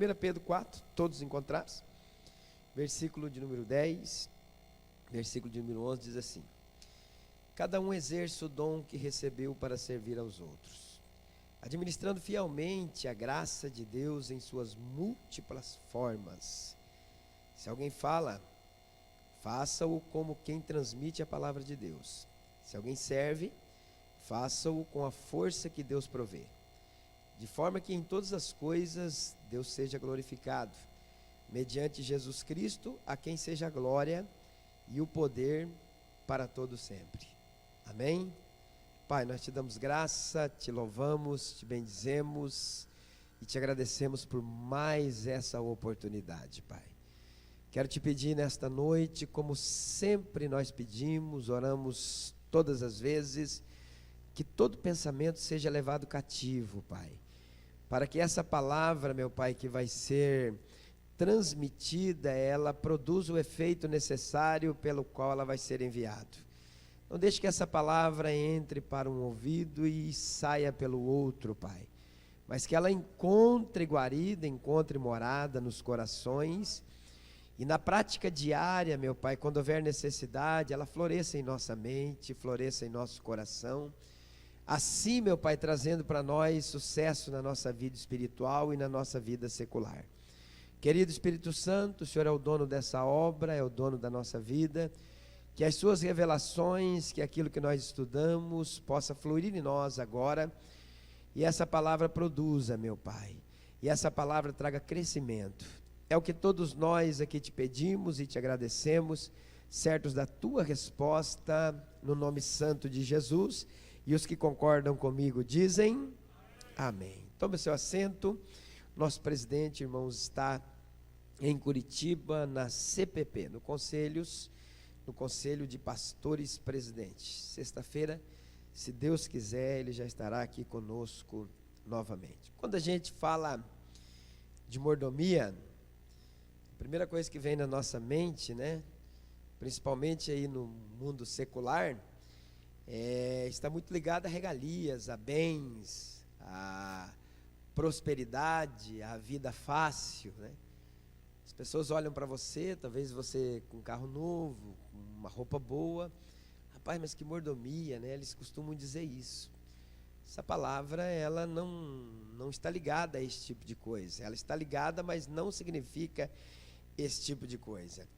1 Pedro 4, todos encontrados, versículo de número 10, versículo de número 11, diz assim: cada um exerce o dom que recebeu para servir aos outros, administrando fielmente a graça de Deus em suas múltiplas formas. Se alguém fala, faça-o como quem transmite a palavra de Deus. Se alguém serve, faça-o com a força que Deus provê, de forma que em todas as coisas Deus seja glorificado, mediante Jesus Cristo, a quem seja a glória e o poder para todo sempre. Amém? Pai, nós te damos graça, te louvamos, te bendizemos e te agradecemos por mais essa oportunidade, Pai. Quero te pedir nesta noite, como sempre nós pedimos, oramos todas as vezes, que todo pensamento seja levado cativo, Pai, para que essa palavra, meu Pai, que vai ser transmitida, ela produza o efeito necessário pelo qual ela vai ser enviada. Não deixe que essa palavra entre para um ouvido e saia pelo outro, Pai, mas que ela encontre guarida, encontre morada nos corações, e na prática diária, meu Pai, quando houver necessidade, ela floresça em nossa mente, floresça em nosso coração, assim, meu Pai, trazendo para nós sucesso na nossa vida espiritual e na nossa vida secular. Querido Espírito Santo, o Senhor é o dono dessa obra, é o dono da nossa vida, que as suas revelações, que aquilo que nós estudamos, possa fluir em nós agora, e essa palavra produza, meu Pai, e essa palavra traga crescimento. É o que todos nós aqui te pedimos e te agradecemos, certos da tua resposta, no nome santo de Jesus. E os que concordam comigo dizem amém. Tome seu assento. Nosso presidente, irmãos, está em Curitiba, na CPP, no Conselho de Pastores Presidentes. Sexta-feira, se Deus quiser, ele já estará aqui conosco novamente. Quando a gente fala de mordomia, a primeira coisa que vem na nossa mente, né, principalmente aí no mundo secular, está muito ligado a regalias, a bens, a prosperidade, a vida fácil, né? As pessoas olham para você, talvez você com um carro novo, com uma roupa boa, rapaz, mas que mordomia, né? Eles costumam dizer isso. Essa palavra, ela não está ligada a esse tipo de coisa, ela está ligada, mas não significa esse tipo de coisa.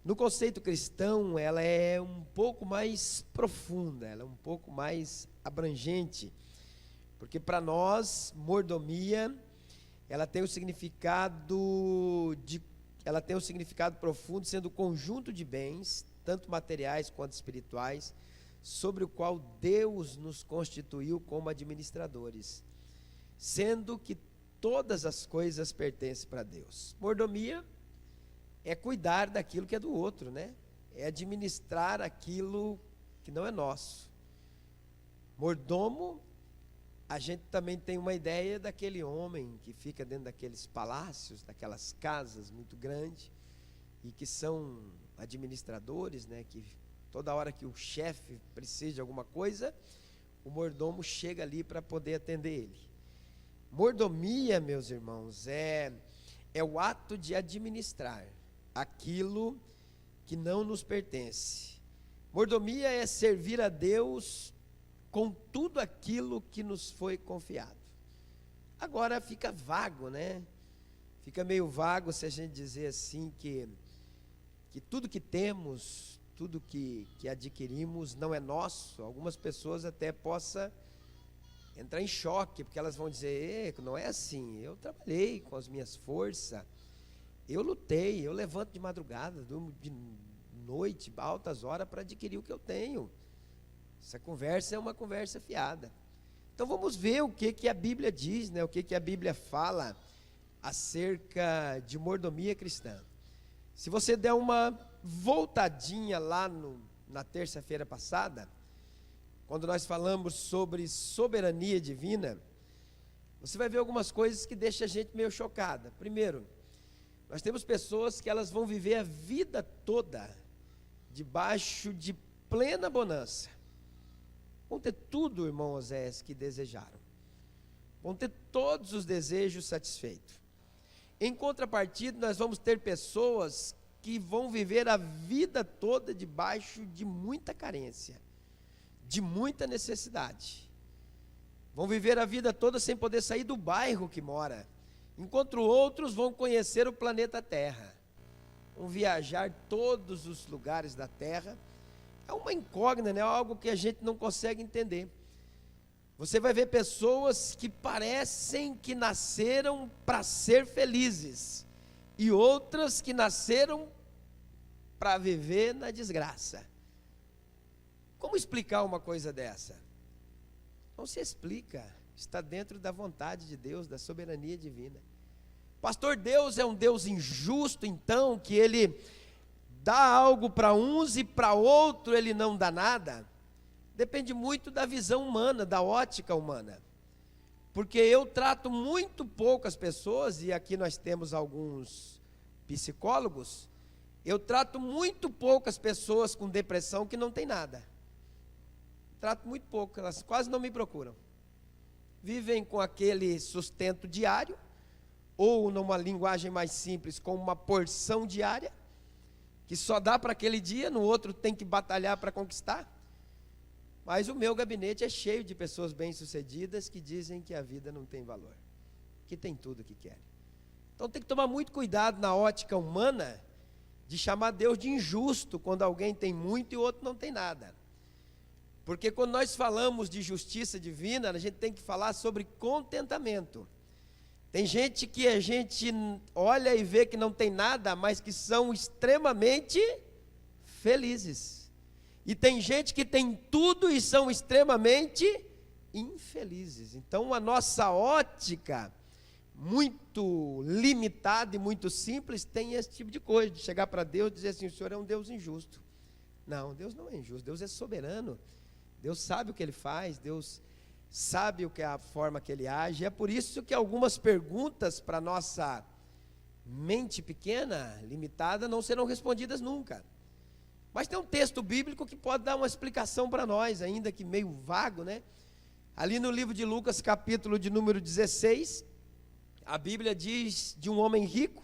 No conceito cristão, ela é um pouco mais profunda, ela é um pouco mais abrangente, porque para nós, mordomia, ela tem o significado profundo, sendo o conjunto de bens, tanto materiais quanto espirituais, sobre o qual Deus nos constituiu como administradores, sendo que todas as coisas pertencem para Deus. Mordomia é cuidar daquilo que é do outro, né? É administrar aquilo que não é nosso. Mordomo, a gente também tem uma ideia daquele homem que fica dentro daqueles palácios, daquelas casas muito grandes, e que são administradores, né? Que toda hora que o chefe precisa de alguma coisa, o mordomo chega ali para poder atender ele. Mordomia, meus irmãos, é o ato de administrar aquilo que não nos pertence. Mordomia é servir a Deus com tudo aquilo que nos foi confiado. Agora fica vago, né? Fica meio vago se a gente dizer assim que tudo que temos, tudo que adquirimos não é nosso. Algumas pessoas até possam entrar em choque, porque elas vão dizer, não é assim, eu trabalhei com as minhas forças, eu lutei, eu levanto de madrugada, durmo de noite, altas horas para adquirir o que eu tenho. Essa conversa é uma conversa fiada. Então vamos ver o que a Bíblia diz, né? O que a Bíblia fala acerca de mordomia cristã. Se você der uma voltadinha lá na terça-feira passada, quando nós falamos sobre soberania divina, você vai ver algumas coisas que deixam a gente meio chocada. Primeiro, nós temos pessoas que elas vão viver a vida toda debaixo de plena bonança. Vão ter tudo, irmão Osés, que desejaram. Vão ter todos os desejos satisfeitos. Em contrapartida, nós vamos ter pessoas que vão viver a vida toda debaixo de muita carência, de muita necessidade. Vão viver a vida toda sem poder sair do bairro que mora, enquanto outros vão conhecer o planeta Terra, vão viajar todos os lugares da Terra. É uma incógnita, né? Algo que a gente não consegue entender. Você vai ver pessoas que parecem que nasceram para ser felizes, e outras que nasceram para viver na desgraça. Como explicar uma coisa dessa? Não se explica, está dentro da vontade de Deus, da soberania divina. Pastor, Deus é um Deus injusto, então, que Ele dá algo para uns e para outro Ele não dá nada? Depende muito da visão humana, da ótica humana. Porque eu trato muito poucas pessoas, e aqui nós temos alguns psicólogos, eu trato muito poucas pessoas com depressão que não tem nada. Trato muito pouco, elas quase não me procuram. Vivem com aquele sustento diário, ou numa linguagem mais simples, com uma porção diária, que só dá para aquele dia, no outro tem que batalhar para conquistar. Mas o meu gabinete é cheio de pessoas bem-sucedidas que dizem que a vida não tem valor, que tem tudo o que querem. Então tem que tomar muito cuidado na ótica humana, de chamar Deus de injusto, quando alguém tem muito e o outro não tem nada. Porque quando nós falamos de justiça divina, a gente tem que falar sobre contentamento. Tem gente que a gente olha e vê que não tem nada, mas que são extremamente felizes. E tem gente que tem tudo e são extremamente infelizes. Então a nossa ótica, muito limitada e muito simples, tem esse tipo de coisa, de chegar para Deus e dizer assim: o Senhor é um Deus injusto. Não, Deus não é injusto, Deus é soberano. Deus sabe o que Ele faz, Deus sabe o que é a forma que Ele age. É por isso que algumas perguntas para a nossa mente pequena, limitada, não serão respondidas nunca. Mas tem um texto bíblico que pode dar uma explicação para nós, ainda que meio vago, né? Ali no livro de Lucas, capítulo de número 16, a Bíblia diz de um homem rico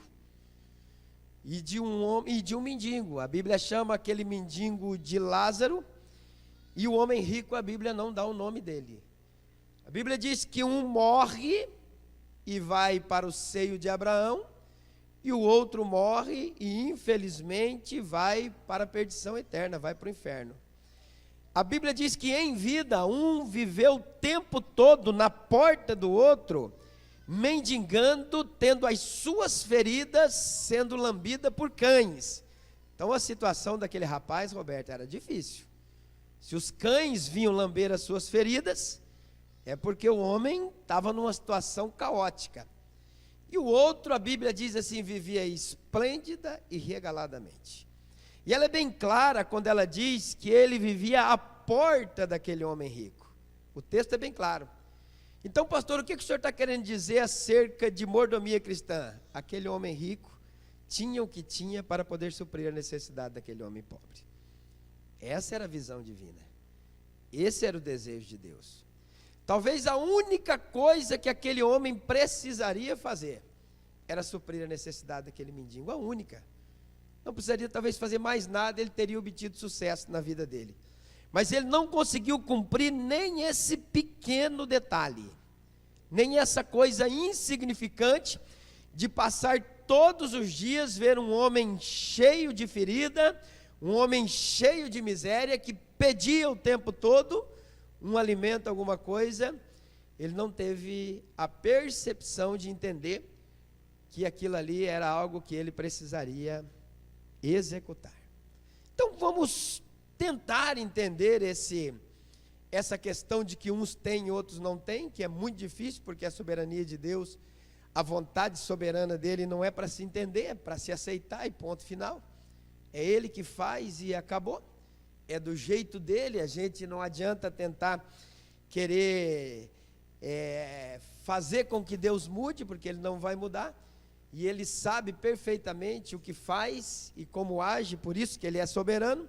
e de um mendigo. A Bíblia chama aquele mendigo de Lázaro, e o homem rico, a Bíblia não dá o nome dele. A Bíblia diz que um morre e vai para o seio de Abraão, e o outro morre e infelizmente vai para a perdição eterna, vai para o inferno. A Bíblia diz que em vida um viveu o tempo todo na porta do outro, mendigando, tendo as suas feridas sendo lambida por cães. Então a situação daquele rapaz, Roberto, era difícil. Se os cães vinham lamber as suas feridas, é porque o homem estava numa situação caótica. E o outro, a Bíblia diz assim, vivia esplêndida e regaladamente. E ela é bem clara quando ela diz que ele vivia à porta daquele homem rico. O texto é bem claro. Então, pastor, o que o senhor está querendo dizer acerca de mordomia cristã? Aquele homem rico tinha o que tinha para poder suprir a necessidade daquele homem pobre. Essa era a visão divina. Esse era o desejo de Deus. Talvez a única coisa que aquele homem precisaria fazer era suprir a necessidade daquele mendigo, a única. Não precisaria talvez fazer mais nada, ele teria obtido sucesso na vida dele. Mas ele não conseguiu cumprir nem esse pequeno detalhe, nem essa coisa insignificante de passar todos os dias ver um homem cheio de ferida, um homem cheio de miséria, que pedia o tempo todo um alimento, alguma coisa. Ele não teve a percepção de entender que aquilo ali era algo que ele precisaria executar. Então vamos tentar entender essa questão de que uns têm e outros não têm, que é muito difícil, porque a soberania de Deus, a vontade soberana dele não é para se entender, é para se aceitar e ponto final. É Ele que faz e acabou. É do jeito dele, a gente não adianta tentar querer fazer com que Deus mude, porque Ele não vai mudar. E Ele sabe perfeitamente o que faz e como age, por isso que Ele é soberano.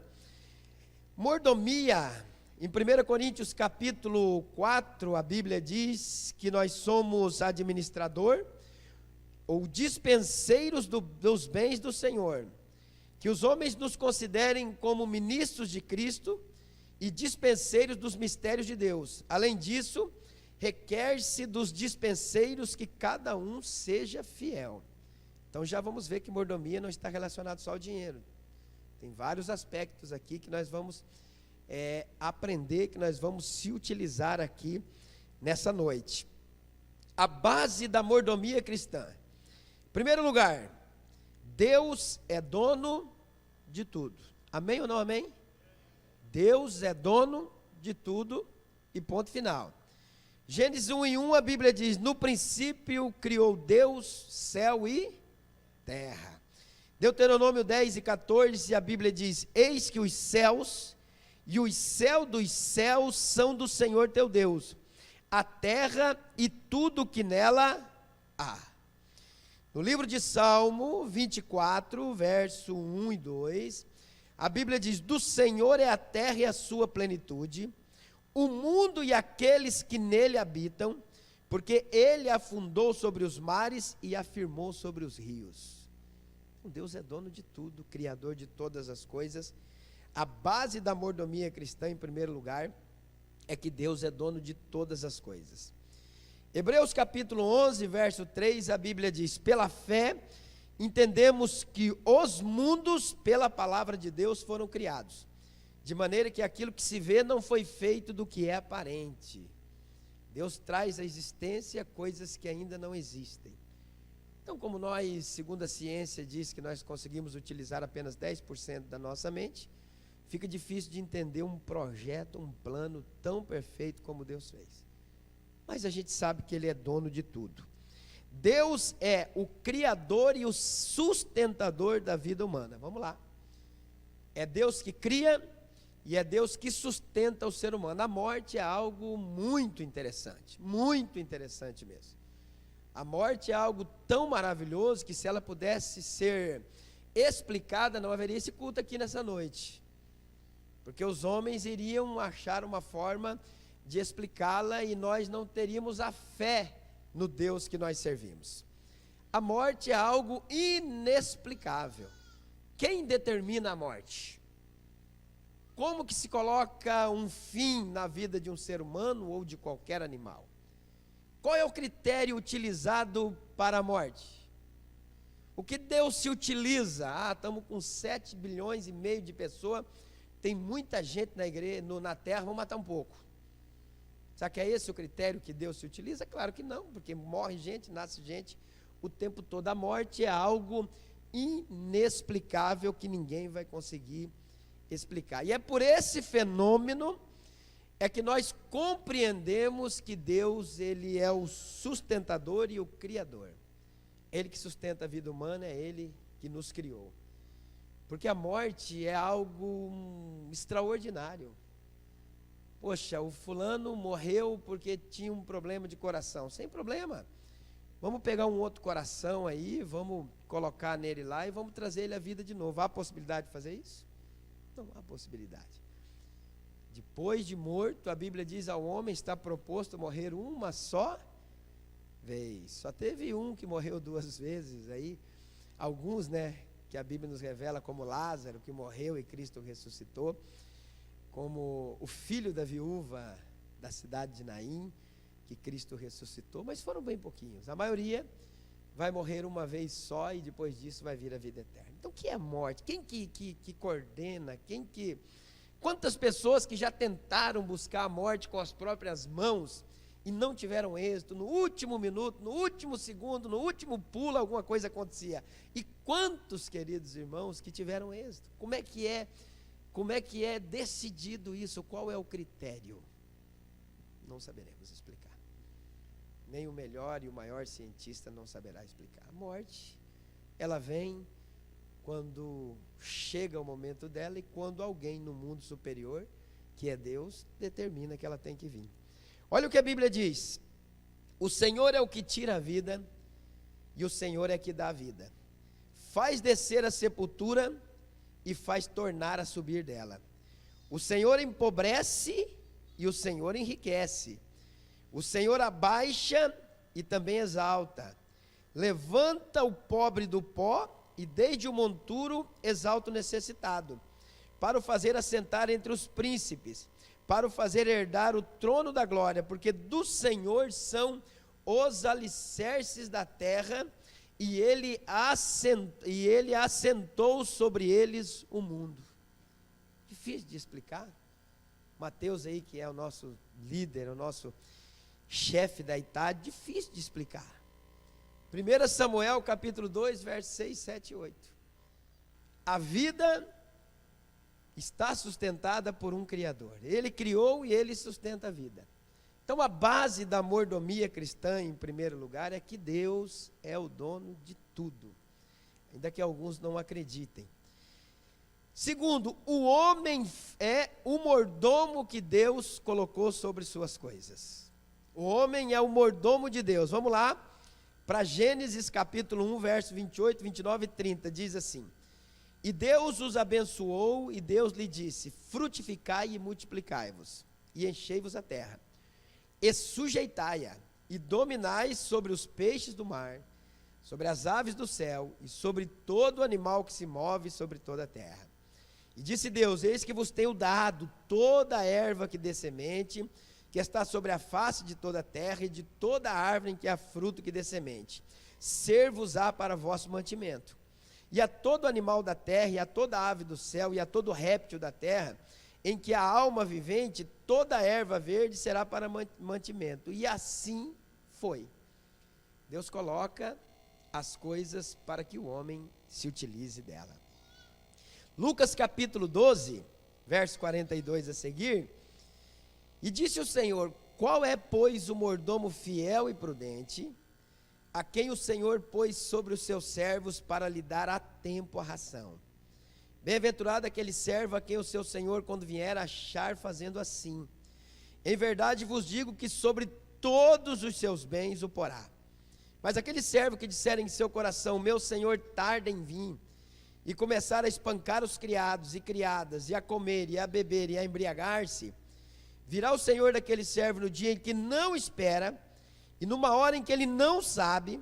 Mordomia, em 1 Coríntios capítulo 4, a Bíblia diz que nós somos administrador. ou dispenseiros dos bens do Senhor, que os homens nos considerem como ministros de Cristo e dispenseiros dos mistérios de Deus. Além disso, requer-se dos dispenseiros que cada um seja fiel. Então já vamos ver que mordomia não está relacionado só ao dinheiro. Tem vários aspectos aqui que nós vamos aprender, que nós vamos se utilizar aqui nessa noite. A base da mordomia cristã. Em primeiro lugar, Deus é dono de tudo. Amém ou não amém? Deus é dono de tudo e ponto final. Gênesis 1:1, a Bíblia diz: no princípio criou Deus céu e terra. Deuteronômio 10:14, a Bíblia diz: eis que os céus e os céus dos céus são do Senhor teu Deus, a terra e tudo que nela há. No livro de Salmo 24, verso 1 e 2, a Bíblia diz: do Senhor é a terra e a sua plenitude, o mundo e aqueles que nele habitam, porque ele afundou sobre os mares e afirmou sobre os rios. Deus é dono de tudo, criador de todas as coisas. A base da mordomia cristã, em primeiro lugar, é que Deus é dono de todas as coisas. Hebreus capítulo 11, verso 3, a Bíblia diz: pela fé, entendemos que os mundos, pela palavra de Deus, foram criados, de maneira que aquilo que se vê não foi feito do que é aparente. Deus traz à existência coisas que ainda não existem. Então, como nós, segundo a ciência, diz que nós conseguimos utilizar apenas 10% da nossa mente, fica difícil de entender um projeto, um plano tão perfeito como Deus fez. Mas a gente sabe que Ele é dono de tudo. Deus é o criador e o sustentador da vida humana. Vamos lá. É Deus que cria e é Deus que sustenta o ser humano. A morte é algo muito interessante mesmo. A morte é algo tão maravilhoso que, se ela pudesse ser explicada, não haveria esse culto aqui nessa noite, porque os homens iriam achar uma forma de explicá-la e nós não teríamos a fé no Deus que nós servimos. A morte é algo inexplicável. Quem determina a morte? Como que se coloca um fim na vida de um ser humano ou de qualquer animal? Qual é o critério utilizado para a morte? O que Deus se utiliza? Estamos com 7,5 bilhões de pessoas, tem muita gente na igreja, na terra, vamos matar um pouco. Será que é esse o critério que Deus se utiliza? Claro que não, porque morre gente, nasce gente o tempo todo. A morte é algo inexplicável que ninguém vai conseguir explicar. E é por esse fenômeno que nós compreendemos que Deus, Ele é o sustentador e o criador. Ele que sustenta a vida humana, é Ele que nos criou. Porque a morte é algo extraordinário. Poxa, o fulano morreu porque tinha um problema de coração. Sem problema. Vamos pegar um outro coração aí, vamos colocar nele lá e vamos trazer ele à vida de novo. Há possibilidade de fazer isso? Não há possibilidade. Depois de morto, a Bíblia diz: ao homem está proposto morrer uma só vez. Só teve um que morreu 2 vezes aí. Alguns, que a Bíblia nos revela, como Lázaro, que morreu e Cristo ressuscitou, como o filho da viúva da cidade de Naim, que Cristo ressuscitou, mas foram bem pouquinhos. A maioria vai morrer uma vez só e depois disso vai vir a vida eterna. Então, o que é morte? Quem que coordena? Quantas pessoas que já tentaram buscar a morte com as próprias mãos e não tiveram êxito? No último minuto, no último segundo, no último pulo, alguma coisa acontecia. E quantos, queridos irmãos, que tiveram êxito? Como é que é decidido isso? Qual é o critério? Não saberemos explicar. Nem o melhor e o maior cientista não saberá explicar. A morte, ela vem quando chega o momento dela e quando alguém no mundo superior, que é Deus, determina que ela tem que vir. Olha o que a Bíblia diz: o Senhor é o que tira a vida e o Senhor é que dá a vida. Faz descer a sepultura e faz tornar a subir dela. O Senhor empobrece e o Senhor enriquece. O Senhor abaixa e também exalta. levanta o pobre do pó e desde o monturo exalta o necessitado, para o fazer assentar entre os príncipes, para o fazer herdar o trono da glória, porque do Senhor são os alicerces da terra, e ele assentou sobre eles o mundo. Difícil de explicar. Mateus aí, que é o nosso líder, o nosso chefe da Itália, difícil de explicar. 1 Samuel capítulo 2, versos 6, 7 e 8. A vida está sustentada por um Criador. Ele criou e ele sustenta a vida. Então a base da mordomia cristã, em primeiro lugar, é que Deus é o dono de tudo, ainda que alguns não acreditem. Segundo, o homem é o mordomo que Deus colocou sobre suas coisas. O homem é o mordomo de Deus. Vamos lá, para Gênesis capítulo 1, verso 28, 29 e 30, diz assim: E Deus os abençoou, e Deus lhe disse: frutificai e multiplicai-vos, e enchei-vos a terra, e sujeitai-a, e dominai sobre os peixes do mar, sobre as aves do céu, e sobre todo animal que se move sobre toda a terra. E disse Deus: eis que vos tenho dado toda a erva que dê semente, que está sobre a face de toda a terra, e de toda a árvore em que há fruto que dê semente, ser-vos-á para vosso mantimento. E a todo animal da terra, e a toda ave do céu, e a todo réptil da terra, em que há alma vivente, toda a erva verde será para mantimento. E assim foi. Deus coloca as coisas para que o homem se utilize dela. Lucas capítulo 12, verso 42 a seguir. E disse o Senhor: qual é, pois, o mordomo fiel e prudente, a quem o Senhor pôs sobre os seus servos para lhe dar a tempo a ração? Bem-aventurado aquele servo a quem o seu Senhor, quando vier, achar fazendo assim. Em verdade vos digo que sobre todos os seus bens o porá. Mas aquele servo que disser em seu coração: meu Senhor tarda em vir, e começar a espancar os criados e criadas, e a comer, e a beber, e a embriagar-se, virá o Senhor daquele servo no dia em que não espera, e numa hora em que ele não sabe,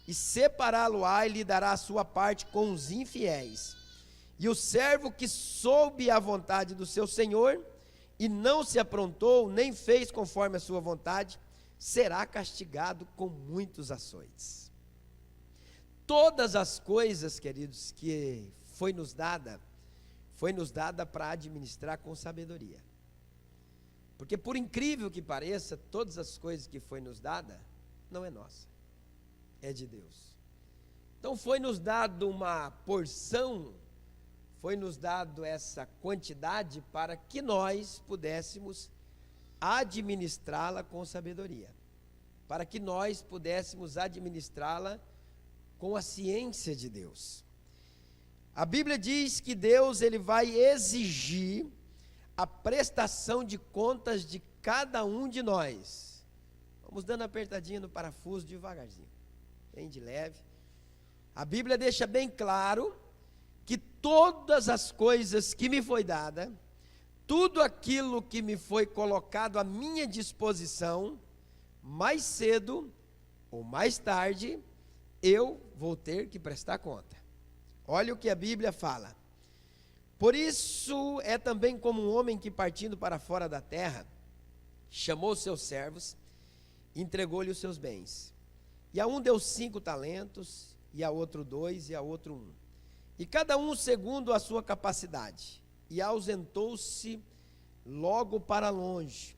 e separá-lo-á e lhe dará a sua parte com os infiéis. E o servo que soube a vontade do seu Senhor, e não se aprontou, nem fez conforme a sua vontade, será castigado com muitos açoites. Todas as coisas, queridos, que foi nos dada para administrar com sabedoria. Porque por incrível que pareça, todas as coisas que foi nos dada, não é nossa, é de Deus. Então foi nos dado uma porção, foi nos dado essa quantidade para que nós pudéssemos administrá-la com sabedoria, para que nós pudéssemos administrá-la com a ciência de Deus. A Bíblia diz que Deus, ele vai exigir a prestação de contas de cada um de nós. Vamos dando apertadinha no parafuso devagarzinho, bem de leve. A Bíblia deixa bem claro que todas as coisas que me foi dada, tudo aquilo que me foi colocado à minha disposição, mais cedo ou mais tarde, eu vou ter que prestar conta. Olha o que a Bíblia fala: por isso é também como um homem que, partindo para fora da terra, chamou seus servos, entregou-lhe os seus bens. E a um deu 5 talentos, e a outro 2, e a outro 1. E cada um segundo a sua capacidade. E ausentou-se logo para longe.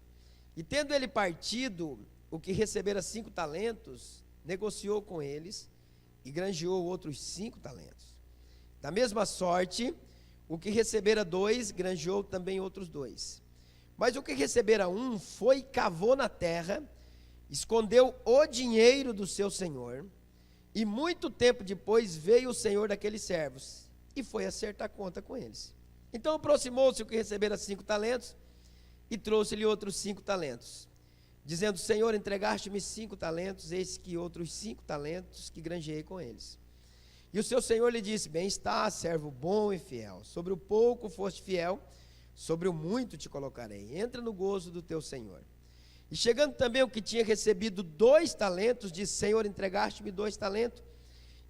E tendo ele partido, o que recebera 5 talentos, negociou com eles, e granjeou outros 5 talentos. Da mesma sorte, o que recebera 2, granjeou também outros 2. Mas o que recebera 1, foi e cavou na terra, escondeu o dinheiro do seu senhor, e muito tempo depois veio o senhor daqueles servos, e foi acertar conta com eles. Então aproximou-se o que recebera 5 talentos, e trouxe-lhe outros 5 talentos, dizendo: Senhor, entregaste-me 5 talentos, eis que outros 5 talentos que granjeei com eles. E o seu senhor lhe disse: bem está, servo bom e fiel, sobre o pouco foste fiel, sobre o muito te colocarei, entra no gozo do teu senhor. E chegando também o que tinha recebido 2 talentos, disse: Senhor, entregaste-me 2 talentos,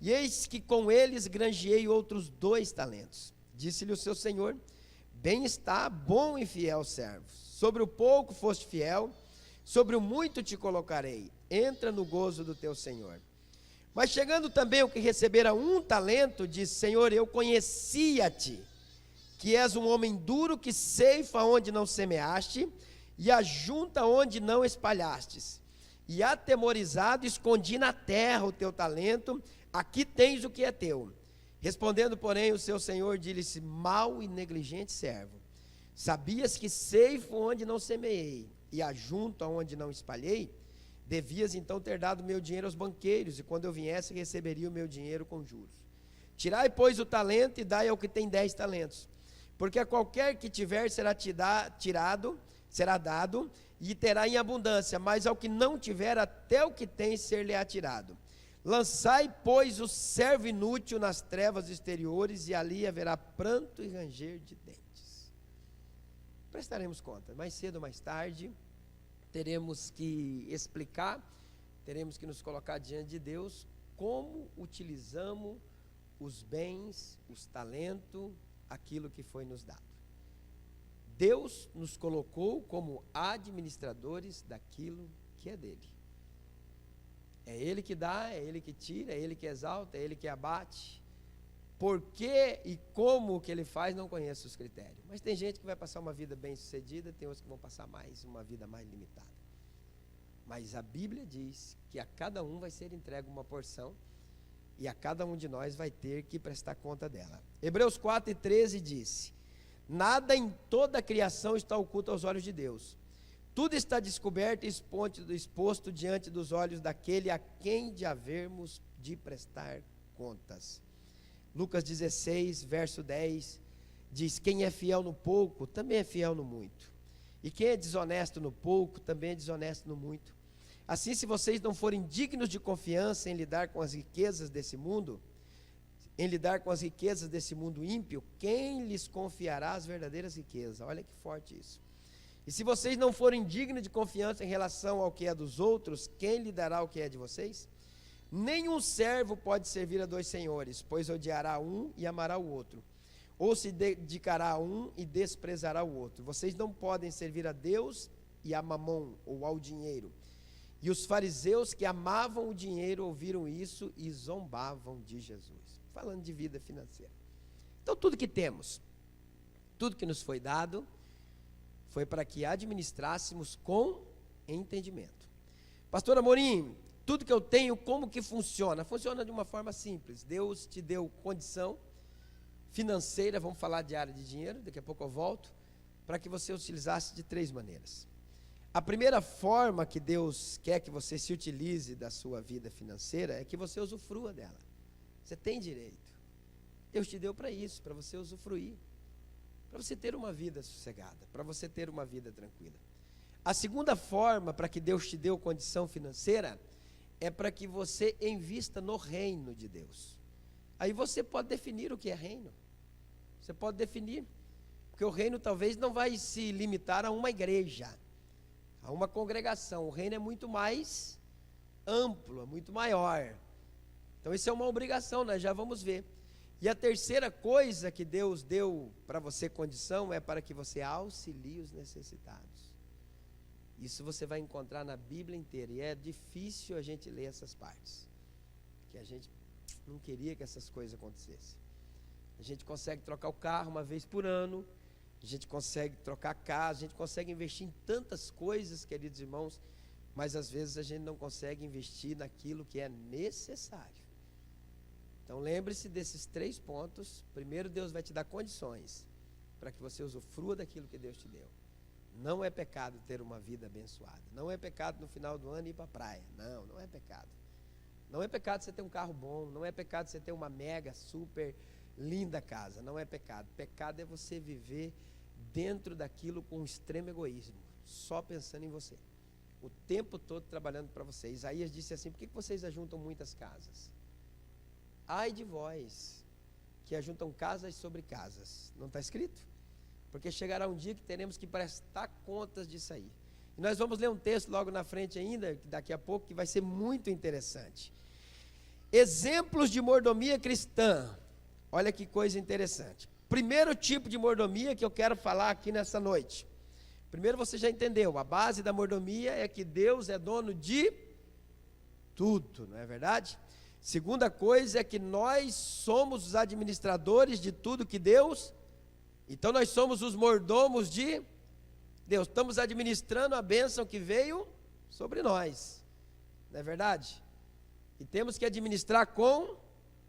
e eis que com eles granjeei outros 2 talentos. Disse-lhe o seu senhor: bem está, bom e fiel servo. Sobre o pouco foste fiel, sobre o muito te colocarei. Entra no gozo do teu senhor. Mas chegando também o que recebera 1 talento, disse: Senhor, eu conhecia-te, que és um homem duro, que ceifa onde não semeaste, e ajunta onde não espalhastes. E atemorizado, escondi na terra o teu talento, aqui tens o que é teu. Respondendo, porém, o seu senhor disse: mau e negligente servo, sabias que ceifo onde não semeei, e ajunto onde não espalhei? Devias então ter dado meu dinheiro aos banqueiros, e quando eu viesse, receberia o meu dinheiro com juros. Tirai, pois, o talento e dai ao que tem 10 talentos, porque a qualquer que tiver será dado, e terá em abundância, mas ao que não tiver, até o que tem ser-lhe-á tirado. Lançai, pois, o servo inútil nas trevas exteriores, e ali haverá pranto e ranger de dentes. Prestaremos conta, mais cedo ou mais tarde, teremos que explicar, teremos que nos colocar diante de Deus, como utilizamos os bens, os talentos, aquilo que foi nos dado. Deus nos colocou como administradores daquilo que é dele. É Ele que dá, é Ele que tira, é Ele que exalta, é Ele que abate. Por que e como que Ele faz, não conheço os critérios. Mas tem gente que vai passar uma vida bem sucedida, tem outros que vão passar uma vida mais limitada. Mas a Bíblia diz que a cada um vai ser entregue uma porção, e a cada um de nós vai ter que prestar conta dela. Hebreus 4:13 diz: nada em toda a criação está oculto aos olhos de Deus. Tudo está descoberto e exposto diante dos olhos daquele a quem de havermos de prestar contas. Lucas 16, verso 10, diz: quem é fiel no pouco, também é fiel no muito. E quem é desonesto no pouco, também é desonesto no muito. Assim, se vocês não forem dignos de confiança em lidar com as riquezas desse mundo, ímpio, quem lhes confiará as verdadeiras riquezas? Olha que forte isso. E se vocês não forem dignos de confiança em relação ao que é dos outros, quem lhe dará o que é de vocês? Nenhum servo pode servir a 2 senhores, pois odiará um e amará o outro, ou se dedicará a um e desprezará o outro. Vocês não podem servir a Deus e a Mamon, ou ao dinheiro. E os fariseus que amavam o dinheiro ouviram isso e zombavam de Jesus. Falando de vida financeira. Então tudo que temos, tudo que nos foi dado, foi para que administrássemos com entendimento. Pastor Amorim, tudo que eu tenho, como que funciona? Funciona de uma forma simples. Deus te deu condição financeira, vamos falar de área de dinheiro, daqui a pouco eu volto, para que você utilizasse de 3 maneiras. A primeira forma que Deus quer que você se utilize da sua vida financeira é que você usufrua dela. Você tem direito. Deus te deu para isso, para você usufruir, para você ter uma vida sossegada, para você ter uma vida tranquila. A segunda forma para que Deus te deu condição financeira é para que você invista no reino de Deus. Aí você pode definir o que é reino. Você pode definir, porque o reino talvez não vai se limitar a uma igreja, a uma congregação. O reino é muito mais amplo, é muito maior. Então isso é uma obrigação, nós já vamos ver. E a terceira coisa que Deus deu para você condição é para que você auxilie os necessitados. Isso você vai encontrar na Bíblia inteira, e é difícil a gente ler essas partes, porque a gente não queria que essas coisas acontecessem. A gente consegue trocar o carro uma vez por ano, a gente consegue trocar a casa, a gente consegue investir em tantas coisas, queridos irmãos, mas às vezes a gente não consegue investir naquilo que é necessário. Então lembre-se desses 3 pontos. Primeiro, Deus vai te dar condições para que você usufrua daquilo que Deus te deu. Não é pecado ter uma vida abençoada. Não é pecado no final do ano ir para a praia. Não, não é pecado. Não é pecado você ter um carro bom. Não é pecado você ter uma mega, super linda casa. Não é pecado. Pecado é você viver dentro daquilo com um extremo egoísmo, só pensando em você, o tempo todo trabalhando para você. Isaías disse assim: por que vocês ajuntam muitas casas? Ai de vós, que ajuntam casas sobre casas. Não está escrito? Porque chegará um dia que teremos que prestar contas disso aí. E nós vamos ler um texto logo na frente ainda, daqui a pouco, que vai ser muito interessante. Exemplos de mordomia cristã. Olha que coisa interessante. Primeiro tipo de mordomia que eu quero falar aqui nessa noite. Primeiro, você já entendeu, a base da mordomia é que Deus é dono de tudo, não é verdade? Segunda coisa é que nós somos os administradores de tudo que Deus, então nós somos os mordomos de Deus, estamos administrando a bênção que veio sobre nós, não é verdade? E temos que administrar com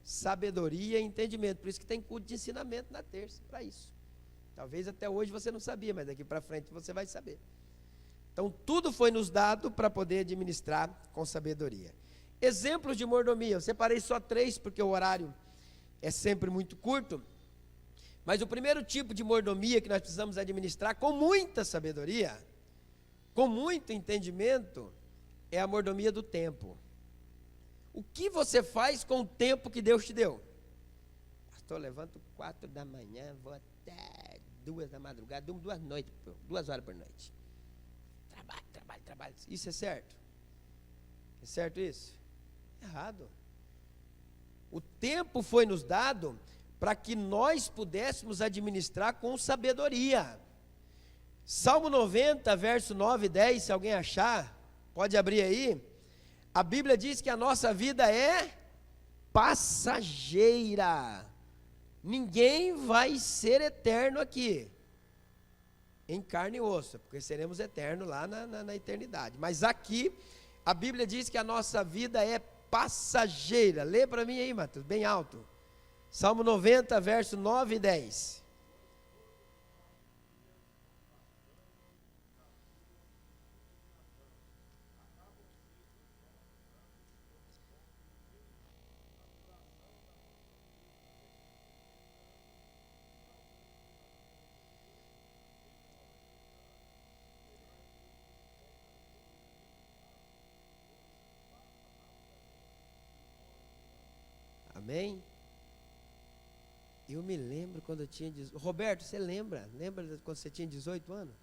sabedoria e entendimento, por isso que tem culto de ensinamento na terça, para isso. Talvez até hoje você não sabia, mas daqui para frente você vai saber. Então tudo foi nos dado para poder administrar com sabedoria. Exemplos de mordomia, eu separei só 3 porque o horário é sempre muito curto. Mas o primeiro tipo de mordomia que nós precisamos administrar com muita sabedoria, com muito entendimento, é a mordomia do tempo. O que você faz com o tempo que Deus te deu? Pastor, levanto 4 da manhã, vou até 2 da madrugada, durmo 2 horas por noite. Trabalho. Isso é certo? É certo isso? Errado. O tempo foi nos dado para que nós pudéssemos administrar com sabedoria. Salmo 90, verso 9 e 10, se alguém achar, pode abrir aí. A Bíblia diz que a nossa vida é passageira. Ninguém vai ser eterno aqui, em carne e osso, porque seremos eternos lá na eternidade. Mas aqui, a Bíblia diz que a nossa vida é passageira. Lê para mim aí, Matheus, bem alto. Salmo 90, verso 9 e 10. Amém? Eu me lembro quando eu tinha 18. Roberto, você lembra? Lembra quando você tinha 18 anos?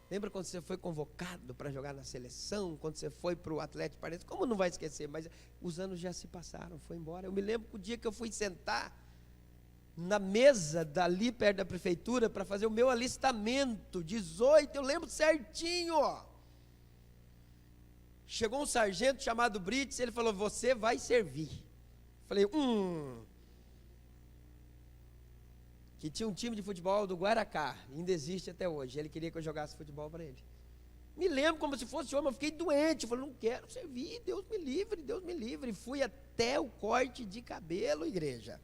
Lembra quando você foi convocado para jogar na seleção? Quando você foi para o Atlético Paranaense? Como não vai esquecer? Mas os anos já se passaram, foi embora. Eu me lembro que o dia que eu fui sentar na mesa dali perto da prefeitura para fazer o meu alistamento, 18, eu lembro certinho. Chegou um sargento chamado Brits, ele falou: você vai servir. Falei, que tinha um time de futebol do Guaracá, ainda existe até hoje, ele queria que eu jogasse futebol para ele. Me lembro como se fosse homem, eu fiquei doente, eu falei, não quero servir, Deus me livre, fui até o corte de cabelo, igreja.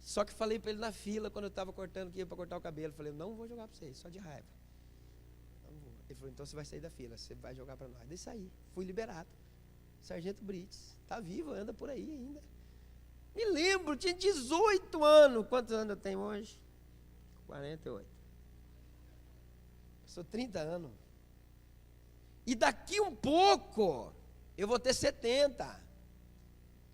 Só que falei para ele na fila, quando eu estava cortando, que ia para cortar o cabelo, falei, não vou jogar para vocês, só de raiva. Não vou. Ele falou, então você vai sair da fila, você vai jogar para nós. Daí saí, fui liberado. Sargento Brits, está vivo, anda por aí ainda. Me lembro, tinha 18 anos. Quantos anos eu tenho hoje? 48. Sou 30 anos. E daqui um pouco, eu vou ter 70.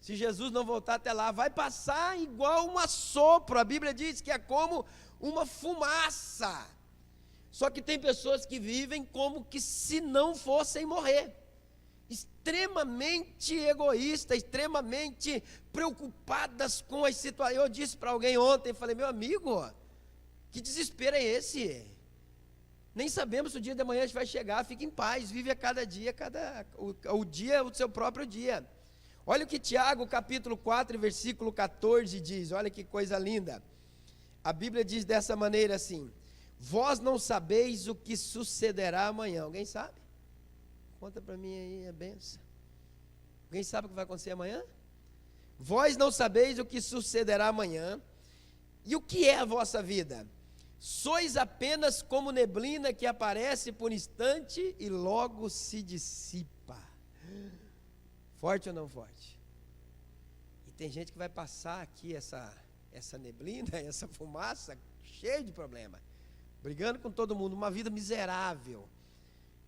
Se Jesus não voltar até lá, vai passar igual um assopro. A Bíblia diz que é como uma fumaça. Só que tem pessoas que vivem como que se não fossem morrer. Extremamente egoístas, extremamente preocupadas com as situações. Eu disse para alguém ontem, falei, meu amigo, que desespero é esse? Nem sabemos se o dia de amanhã a gente vai chegar, fique em paz, vive a cada dia, o dia é o seu próprio dia. Olha o que Tiago, capítulo 4, versículo 14 diz, olha que coisa linda. A Bíblia diz dessa maneira assim, vós não sabeis o que sucederá amanhã, alguém sabe? Conta para mim aí a benção. Alguém sabe o que vai acontecer amanhã? Vós não sabeis o que sucederá amanhã. E o que é a vossa vida? Sois apenas como neblina que aparece por instante e logo se dissipa. Forte ou não forte? E tem gente que vai passar aqui essa neblina, essa fumaça, cheio de problema, brigando com todo mundo, uma vida miserável.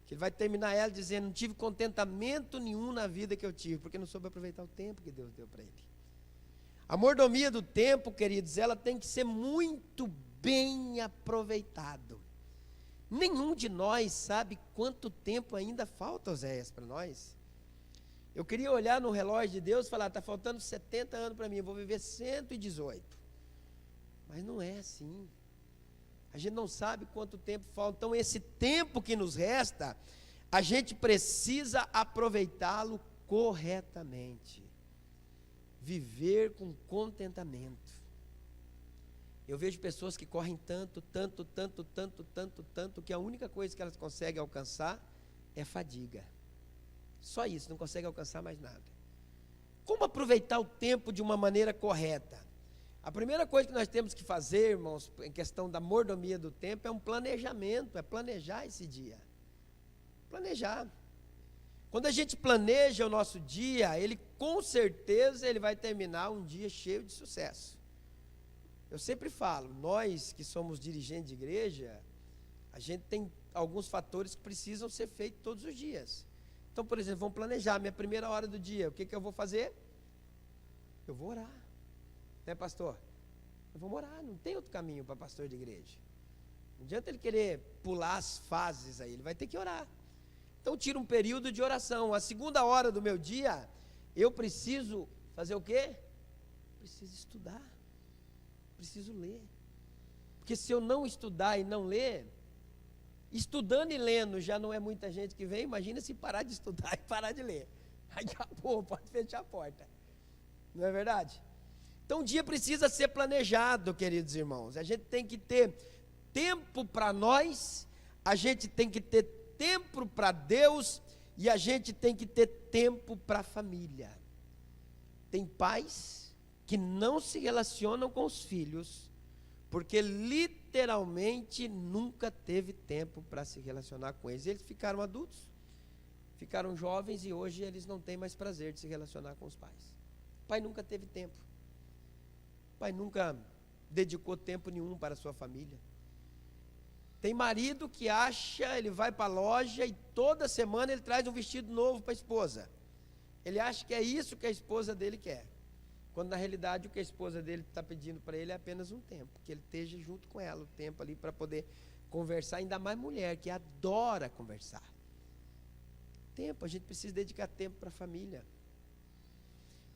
Que ele vai terminar ela dizendo, não tive contentamento nenhum na vida que eu tive, porque não soube aproveitar o tempo que Deus deu para ele. A mordomia do tempo, queridos, ela tem que ser muito bem aproveitado. Nenhum de nós sabe quanto tempo ainda falta, Oséias, para nós. Eu queria olhar no relógio de Deus e falar, está faltando 70 anos para mim, eu vou viver 118. Mas não é assim. A gente não sabe quanto tempo falta. Então esse tempo que nos resta, a gente precisa aproveitá-lo corretamente. Viver com contentamento. Eu vejo pessoas que correm tanto, que a única coisa que elas conseguem alcançar é fadiga. Só isso, não conseguem alcançar mais nada. Como aproveitar o tempo de uma maneira correta? A primeira coisa que nós temos que fazer, irmãos, em questão da mordomia do tempo, é um planejamento, é planejar esse dia. Planejar. Quando a gente planeja o nosso dia, ele com certeza ele vai terminar um dia cheio de sucesso. Eu sempre falo, nós que somos dirigentes de igreja, a gente tem alguns fatores que precisam ser feitos todos os dias. Então, por exemplo, vamos planejar minha primeira hora do dia. O que eu vou fazer? Eu vou orar. Né, pastor? Eu vou orar, não tem outro caminho para pastor de igreja. Não adianta ele querer pular as fases aí, ele vai ter que orar. Então, tira um período de oração. A segunda hora do meu dia, eu preciso fazer o quê? Preciso estudar. Preciso ler. Porque se eu não estudar e não ler, estudando e lendo já não é muita gente que vem, imagina se parar de estudar e parar de ler. Aí acabou, pode fechar a porta. Não é verdade? Então o dia precisa ser planejado, queridos irmãos. A gente tem que ter tempo para nós, a gente tem que ter tempo para Deus e a gente tem que ter tempo para a família. Tem pais que não se relacionam com os filhos, porque literalmente nunca teve tempo para se relacionar com eles. Eles ficaram adultos, ficaram jovens e hoje eles não têm mais prazer de se relacionar com os pais. O pai nunca teve tempo. O pai nunca dedicou tempo nenhum para a sua família. Tem marido que acha, ele vai para a loja e toda semana ele traz um vestido novo para a esposa. Ele acha que é isso que a esposa dele quer. Quando na realidade o que a esposa dele está pedindo para ele é apenas um tempo, que ele esteja junto com ela, o tempo ali para poder conversar, ainda mais mulher, que adora conversar. Tempo, a gente precisa dedicar tempo para a família.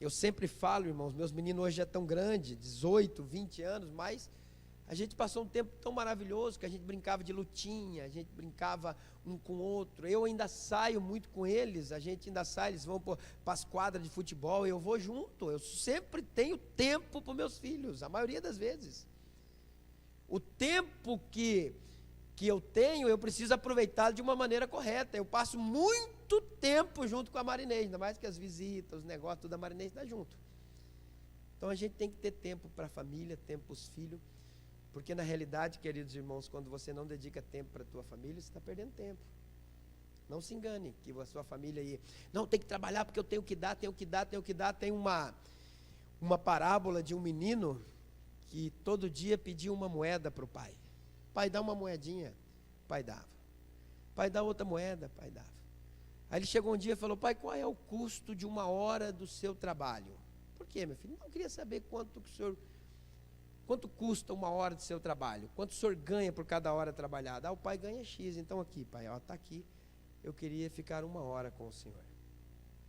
Eu sempre falo, irmãos, meus meninos hoje já estão grandes, 18, 20 anos, mas a gente passou um tempo tão maravilhoso que a gente brincava de lutinha, a gente brincava um com o outro. Eu ainda saio muito com eles, a gente ainda sai, eles vão para as quadras de futebol, eu vou junto. Eu sempre tenho tempo para os meus filhos, a maioria das vezes. O tempo que eu tenho, eu preciso aproveitar de uma maneira correta. Eu passo muito tempo junto com a Marinês, ainda mais que as visitas, os negócios, tudo a Marinês está junto. Então a gente tem que ter tempo para a família, tempo para os filhos. Porque na realidade, queridos irmãos, quando você não dedica tempo para a tua família, você está perdendo tempo. Não se engane que a sua família aí, não, tem que trabalhar porque eu tenho que dar. Tem uma parábola de um menino que todo dia pedia uma moeda para o pai. Pai, dá uma moedinha. Pai dava. Pai, dá outra moeda. Pai dava. Aí ele chegou um dia e falou, pai, qual é o custo de uma hora do seu trabalho? Por quê, meu filho? Não, eu queria saber quanto custa uma hora do seu trabalho? Quanto o senhor ganha por cada hora trabalhada? O pai ganha X, então aqui, pai, está aqui. Eu queria ficar uma hora com o senhor.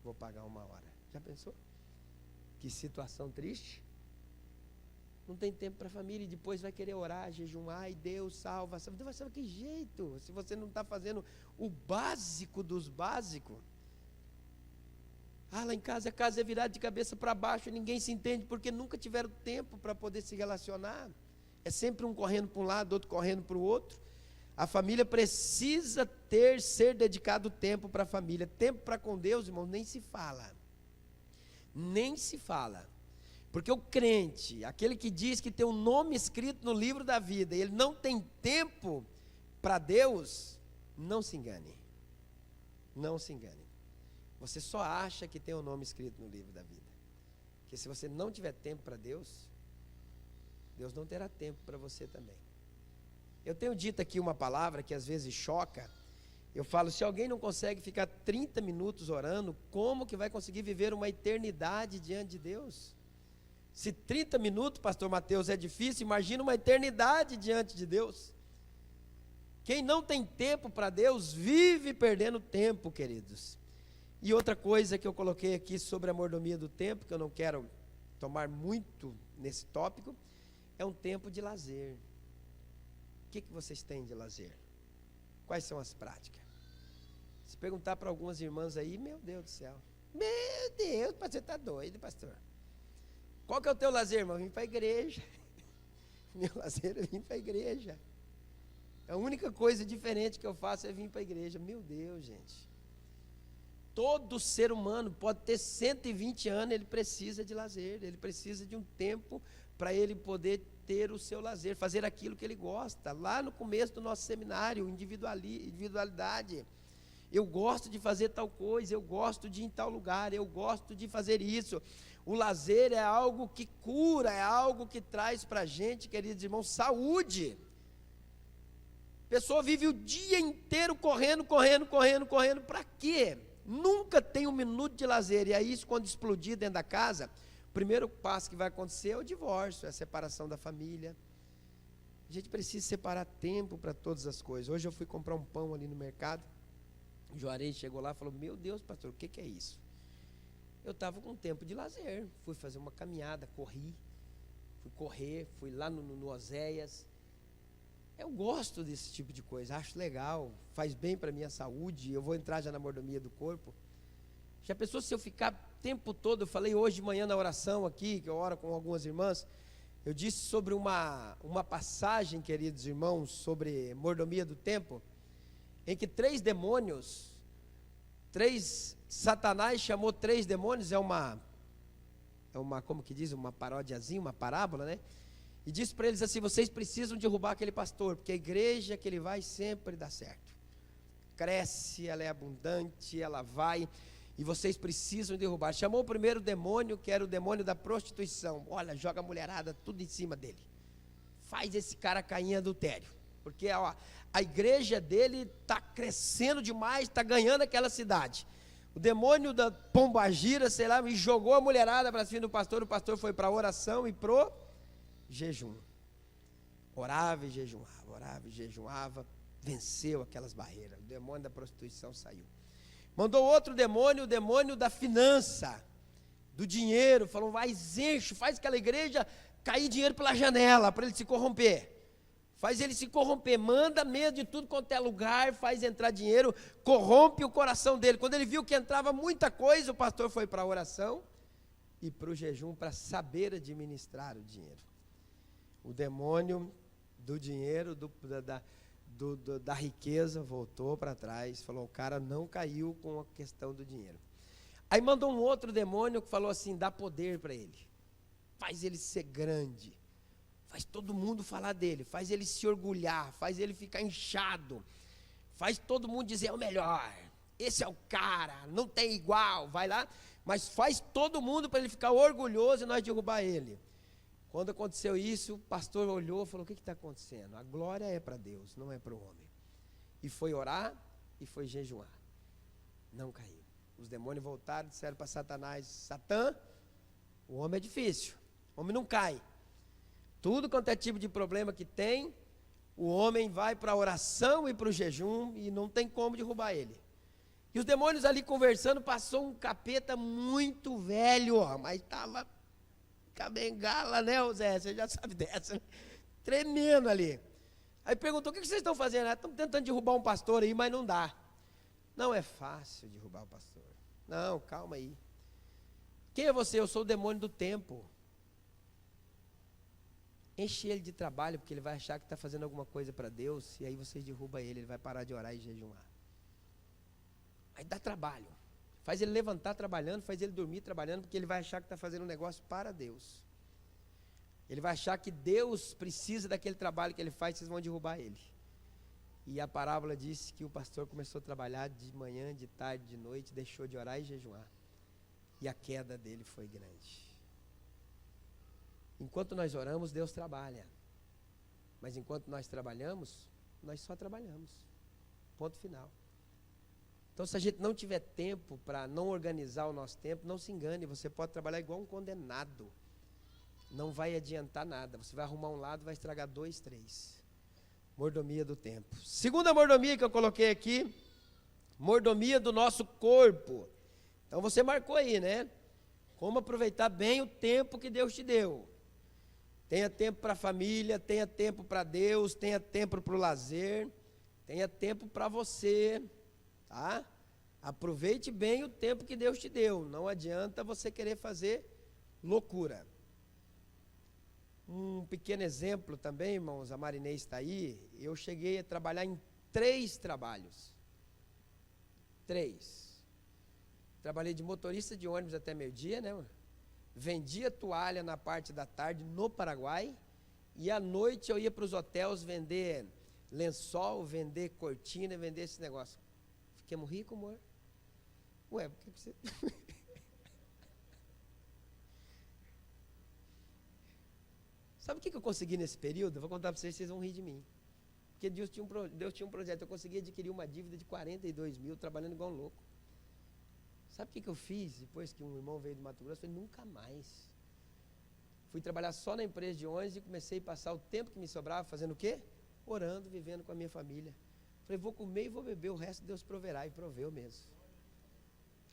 Vou pagar uma hora. Já pensou? Que situação triste. Não tem tempo para a família e depois vai querer orar, jejuar, ai Deus salva. Deus vai saber que jeito, se você não está fazendo o básico dos básicos. Lá em casa, a casa é virada de cabeça para baixo, ninguém se entende porque nunca tiveram tempo para poder se relacionar. É sempre um correndo para um lado, outro correndo para o outro. A família precisa ser dedicado tempo para a família. Tempo para com Deus, irmão, nem se fala. Nem se fala. Porque o crente, aquele que diz que tem um nome escrito no livro da vida, e ele não tem tempo para Deus, não se engane. Não se engane. Você só acha que tem um nome escrito no livro da vida. Porque se você não tiver tempo para Deus, Deus não terá tempo para você também. Eu tenho dito aqui uma palavra que às vezes choca. Eu falo, se alguém não consegue ficar 30 minutos orando, como que vai conseguir viver uma eternidade diante de Deus? Se 30 minutos, pastor Mateus, é difícil, imagina uma eternidade diante de Deus. Quem não tem tempo para Deus, vive perdendo tempo, queridos. E outra coisa que eu coloquei aqui sobre a mordomia do tempo, que eu não quero tomar muito nesse tópico, é um tempo de lazer. O que vocês têm de lazer? Quais são as práticas? Se perguntar para algumas irmãs aí, meu Deus do céu. Meu Deus, você está doido, pastor. Qual que é o teu lazer, irmão? Vim para a igreja. Meu lazer é vir para a igreja. A única coisa diferente que eu faço é vir para a igreja. Meu Deus, gente. Todo ser humano pode ter 120 anos, ele precisa de lazer. Ele precisa de um tempo para ele poder ter o seu lazer, fazer aquilo que ele gosta. Lá no começo do nosso seminário, individualidade. Eu gosto de fazer tal coisa, eu gosto de ir em tal lugar, eu gosto de fazer isso. O lazer é algo que cura, é algo que traz para a gente, queridos irmãos, saúde. A pessoa vive o dia inteiro correndo, para quê? Nunca tem um minuto de lazer, e aí isso quando explodir dentro da casa, o primeiro passo que vai acontecer é o divórcio, é a separação da família. A gente precisa separar tempo para todas as coisas. Hoje eu fui comprar um pão ali no mercado, o Juarez chegou lá e falou, meu Deus, pastor, o que é isso? Eu estava com tempo de lazer, fui fazer uma caminhada, fui lá no Oséias. Eu gosto desse tipo de coisa, acho legal, faz bem para a minha saúde, eu vou entrar já na mordomia do corpo. Já pensou se eu ficar o tempo todo, eu falei hoje de manhã na oração aqui, que eu oro com algumas irmãs, eu disse sobre uma passagem, queridos irmãos, sobre mordomia do tempo, em que Satanás chamou 3 demônios, é uma, como que diz, uma paródiazinha, uma parábola, né? E disse para eles assim, vocês precisam derrubar aquele pastor, porque a igreja que ele vai sempre dá certo. Cresce, ela é abundante, ela vai, e vocês precisam derrubar. Chamou o primeiro demônio, que era o demônio da prostituição. Olha, joga a mulherada tudo em cima dele. Faz esse cara cair em adultério. Porque a igreja dele está crescendo demais, está ganhando aquela cidade. O demônio da pombagira, sei lá, me jogou a mulherada para cima do pastor. O pastor foi para a oração e pro jejum. Orava e jejuava, venceu aquelas barreiras. O demônio da prostituição saiu. Mandou outro demônio, o demônio da finança, do dinheiro. Falou, vai, enche, faz aquela igreja cair dinheiro pela janela, para ele se corromper. Faz ele se corromper, manda medo de tudo quanto é lugar, faz entrar dinheiro, corrompe o coração dele. Quando ele viu que entrava muita coisa, o pastor foi para a oração e para o jejum, para saber administrar o dinheiro. O demônio do dinheiro, da riqueza, voltou para trás, falou, o cara não caiu com a questão do dinheiro. Aí mandou um outro demônio que falou assim, dá poder para ele, faz ele ser grande, faz todo mundo falar dele, faz ele se orgulhar, faz ele ficar inchado, faz todo mundo dizer, é o melhor, esse é o cara, não tem igual, vai lá, mas faz todo mundo para ele ficar orgulhoso e nós derrubar ele. Quando aconteceu isso, o pastor olhou e falou, o que está acontecendo? A glória é para Deus, não é para o homem. E foi orar e foi jejuar. Não caiu. Os demônios voltaram e disseram para Satanás, Satã, o homem é difícil, o homem não cai. Tudo quanto é tipo de problema que tem, o homem vai para a oração e para o jejum e não tem como derrubar ele. E os demônios ali conversando, passou um capeta muito velho, mas estava com a bengala, né, Zé? Você já sabe dessa, né? Tremendo ali. Aí perguntou, o que vocês estão fazendo? Estamos tentando derrubar um pastor aí, mas não dá. Não é fácil derrubar o pastor. Não, calma aí. Quem é você? Eu sou o demônio do tempo. Enche ele de trabalho, porque ele vai achar que está fazendo alguma coisa para Deus, e aí vocês derrubam ele vai parar de orar e jejuar. Aí dá trabalho. Faz ele levantar trabalhando, faz ele dormir trabalhando, porque ele vai achar que está fazendo um negócio para Deus. Ele vai achar que Deus precisa daquele trabalho que ele faz, vocês vão derrubar ele. E a parábola disse que o pastor começou a trabalhar de manhã, de tarde, de noite, deixou de orar e jejuar. E a queda dele foi grande. Enquanto nós oramos, Deus trabalha. Mas enquanto nós trabalhamos, nós só trabalhamos. Ponto final. Então, se a gente não tiver tempo para não organizar o nosso tempo, não se engane, você pode trabalhar igual um condenado. Não vai adiantar nada. Você vai arrumar um lado, vai estragar 2, 3. Mordomia do tempo. Segunda mordomia que eu coloquei aqui, mordomia do nosso corpo. Então você marcou aí, né? Como aproveitar bem o tempo que Deus te deu. Tenha tempo para a família, tenha tempo para Deus, tenha tempo para o lazer, tenha tempo para você, tá? Aproveite bem o tempo que Deus te deu. Não adianta você querer fazer loucura. Um pequeno exemplo também, irmãos, a Marinês está aí. Eu cheguei a trabalhar em 3 trabalhos. 3. Trabalhei de motorista de ônibus até meio-dia, né? Vendia toalha na parte da tarde no Paraguai. E à noite eu ia para os hotéis vender lençol, vender cortina, vender esse negócio. Fiquemos ricos, amor. Ué, por que você... Sabe o que eu consegui nesse período? Eu vou contar para vocês vão rir de mim. Porque Deus tinha um projeto. Eu consegui adquirir uma dívida de 42 mil, trabalhando igual um louco. Sabe o que eu fiz depois que um irmão veio do Mato Grosso? Eu falei, nunca mais. Fui trabalhar só na empresa de ônibus e comecei a passar o tempo que me sobrava fazendo o quê? Orando, vivendo com a minha família. Falei, vou comer e vou beber, o resto Deus proverá, e proveu mesmo.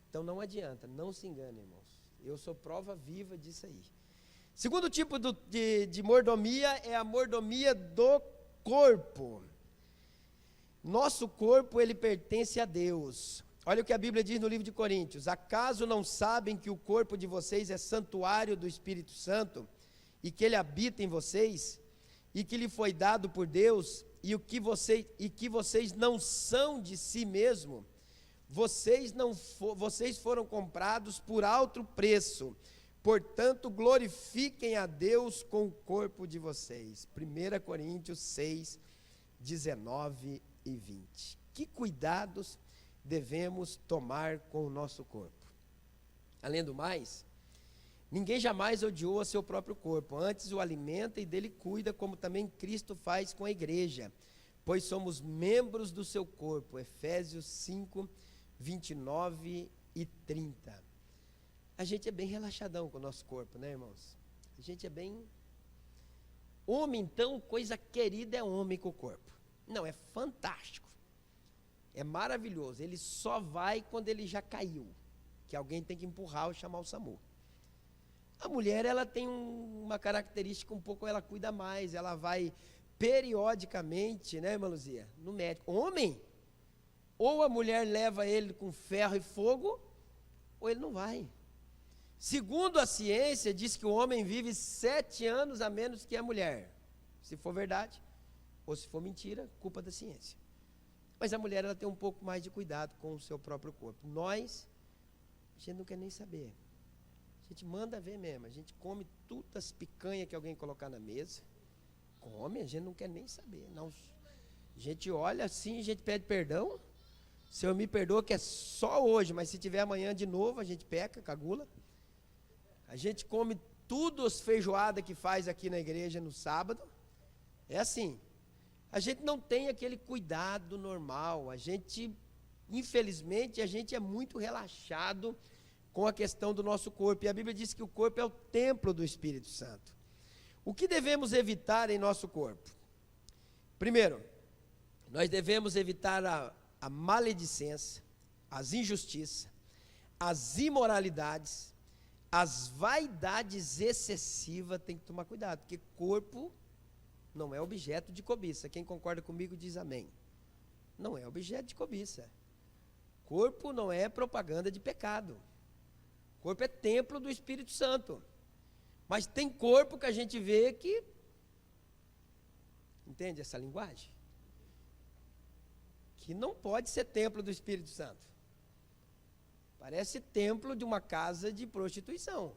Então não adianta, não se engane, irmãos. Eu sou prova viva disso aí. Segundo tipo de mordomia é a mordomia do corpo. Nosso corpo, ele pertence a Deus. Olha o que a Bíblia diz no livro de Coríntios. Acaso não sabem que o corpo de vocês é santuário do Espírito Santo, e que ele habita em vocês, e que lhe foi dado por Deus, e que vocês não são de si mesmo? Vocês foram comprados por alto preço. Portanto, glorifiquem a Deus com o corpo de vocês. 1 Coríntios 6, 19 e 20. Que cuidados devemos tomar com o nosso corpo? Além do mais, ninguém jamais odiou a seu próprio corpo, antes o alimenta e dele cuida, como também Cristo faz com a igreja, pois somos membros do seu corpo. Efésios 5, 29 e 30. A gente é bem relaxadão com o nosso corpo, né, irmãos? A gente é bem... Homem, então, coisa querida é homem com o corpo. Não, é fantástico. É maravilhoso. Ele só vai quando ele já caiu, que alguém tem que empurrar ou chamar o SAMU. A mulher, ela tem uma característica um pouco, ela cuida mais, ela vai periodicamente, né, irmã Luzia, no médico. Homem, ou a mulher leva ele com ferro e fogo, ou ele não vai. Segundo a ciência, diz que o homem vive 7 anos a menos que a mulher. Se for verdade, ou se for mentira, culpa da ciência. Mas a mulher, ela tem um pouco mais de cuidado com o seu próprio corpo. Nós, a gente não quer nem saber. A gente manda ver mesmo. A gente come todas as picanhas que alguém colocar na mesa. Come, a gente não quer nem saber. Não. A gente olha assim, a gente pede perdão. O Senhor me perdoa que é só hoje, mas se tiver amanhã de novo, a gente peca, cagula. A gente come tudo as feijoadas que faz aqui na igreja no sábado. É assim. A gente não tem aquele cuidado normal. A gente, infelizmente, a gente é muito relaxado com a questão do nosso corpo. E a Bíblia diz que o corpo é o templo do Espírito Santo. O que devemos evitar em nosso corpo? Primeiro, nós devemos evitar a maledicência, as injustiças, as imoralidades, as vaidades excessivas. Tem que tomar cuidado, porque corpo não é objeto de cobiça. Quem concorda comigo diz amém. Não é objeto de cobiça. Corpo não é propaganda de pecado. Corpo é templo do Espírito Santo. Mas tem corpo que a gente vê que... Entende essa linguagem? Que não pode ser templo do Espírito Santo. Parece templo de uma casa de prostituição.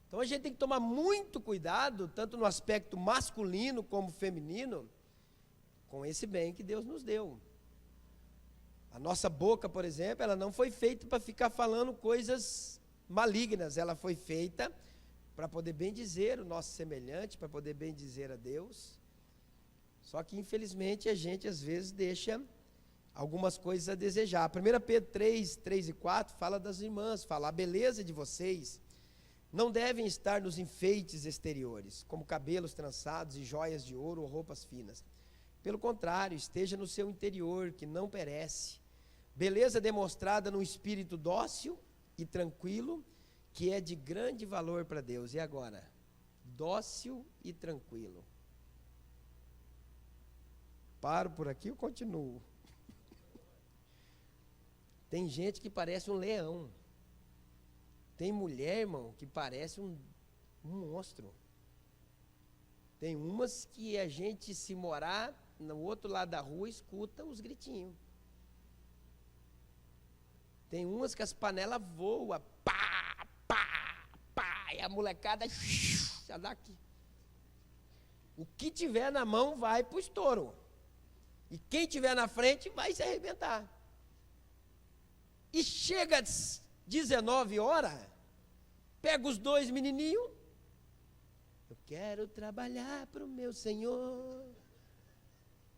Então a gente tem que tomar muito cuidado, tanto no aspecto masculino como feminino, com esse bem que Deus nos deu. A nossa boca, por exemplo, ela não foi feita para ficar falando coisas malignas, ela foi feita para poder bem dizer o nosso semelhante, para poder bem dizer a Deus. Só que infelizmente a gente às vezes deixa algumas coisas a desejar. 1 Pedro 3, 3 e 4 fala das irmãs, fala: a beleza de vocês não devem estar nos enfeites exteriores, como cabelos trançados e joias de ouro ou roupas finas. Pelo contrário, esteja no seu interior, que não perece. Beleza demonstrada num espírito dócil e tranquilo, que é de grande valor para Deus. E agora? Dócil e tranquilo. Paro por aqui ou continuo? Tem gente que parece um leão. Tem mulher, irmão, que parece um monstro. Tem umas que a gente, se morar no outro lado da rua, escuta os gritinhos. Tem umas que as panelas voam, pá, pá, pá, e a molecada já dá aqui. O que tiver na mão vai pro estouro. E quem tiver na frente vai se arrebentar. E chega às 19 horas, pega os dois menininhos. Eu quero trabalhar para o meu Senhor,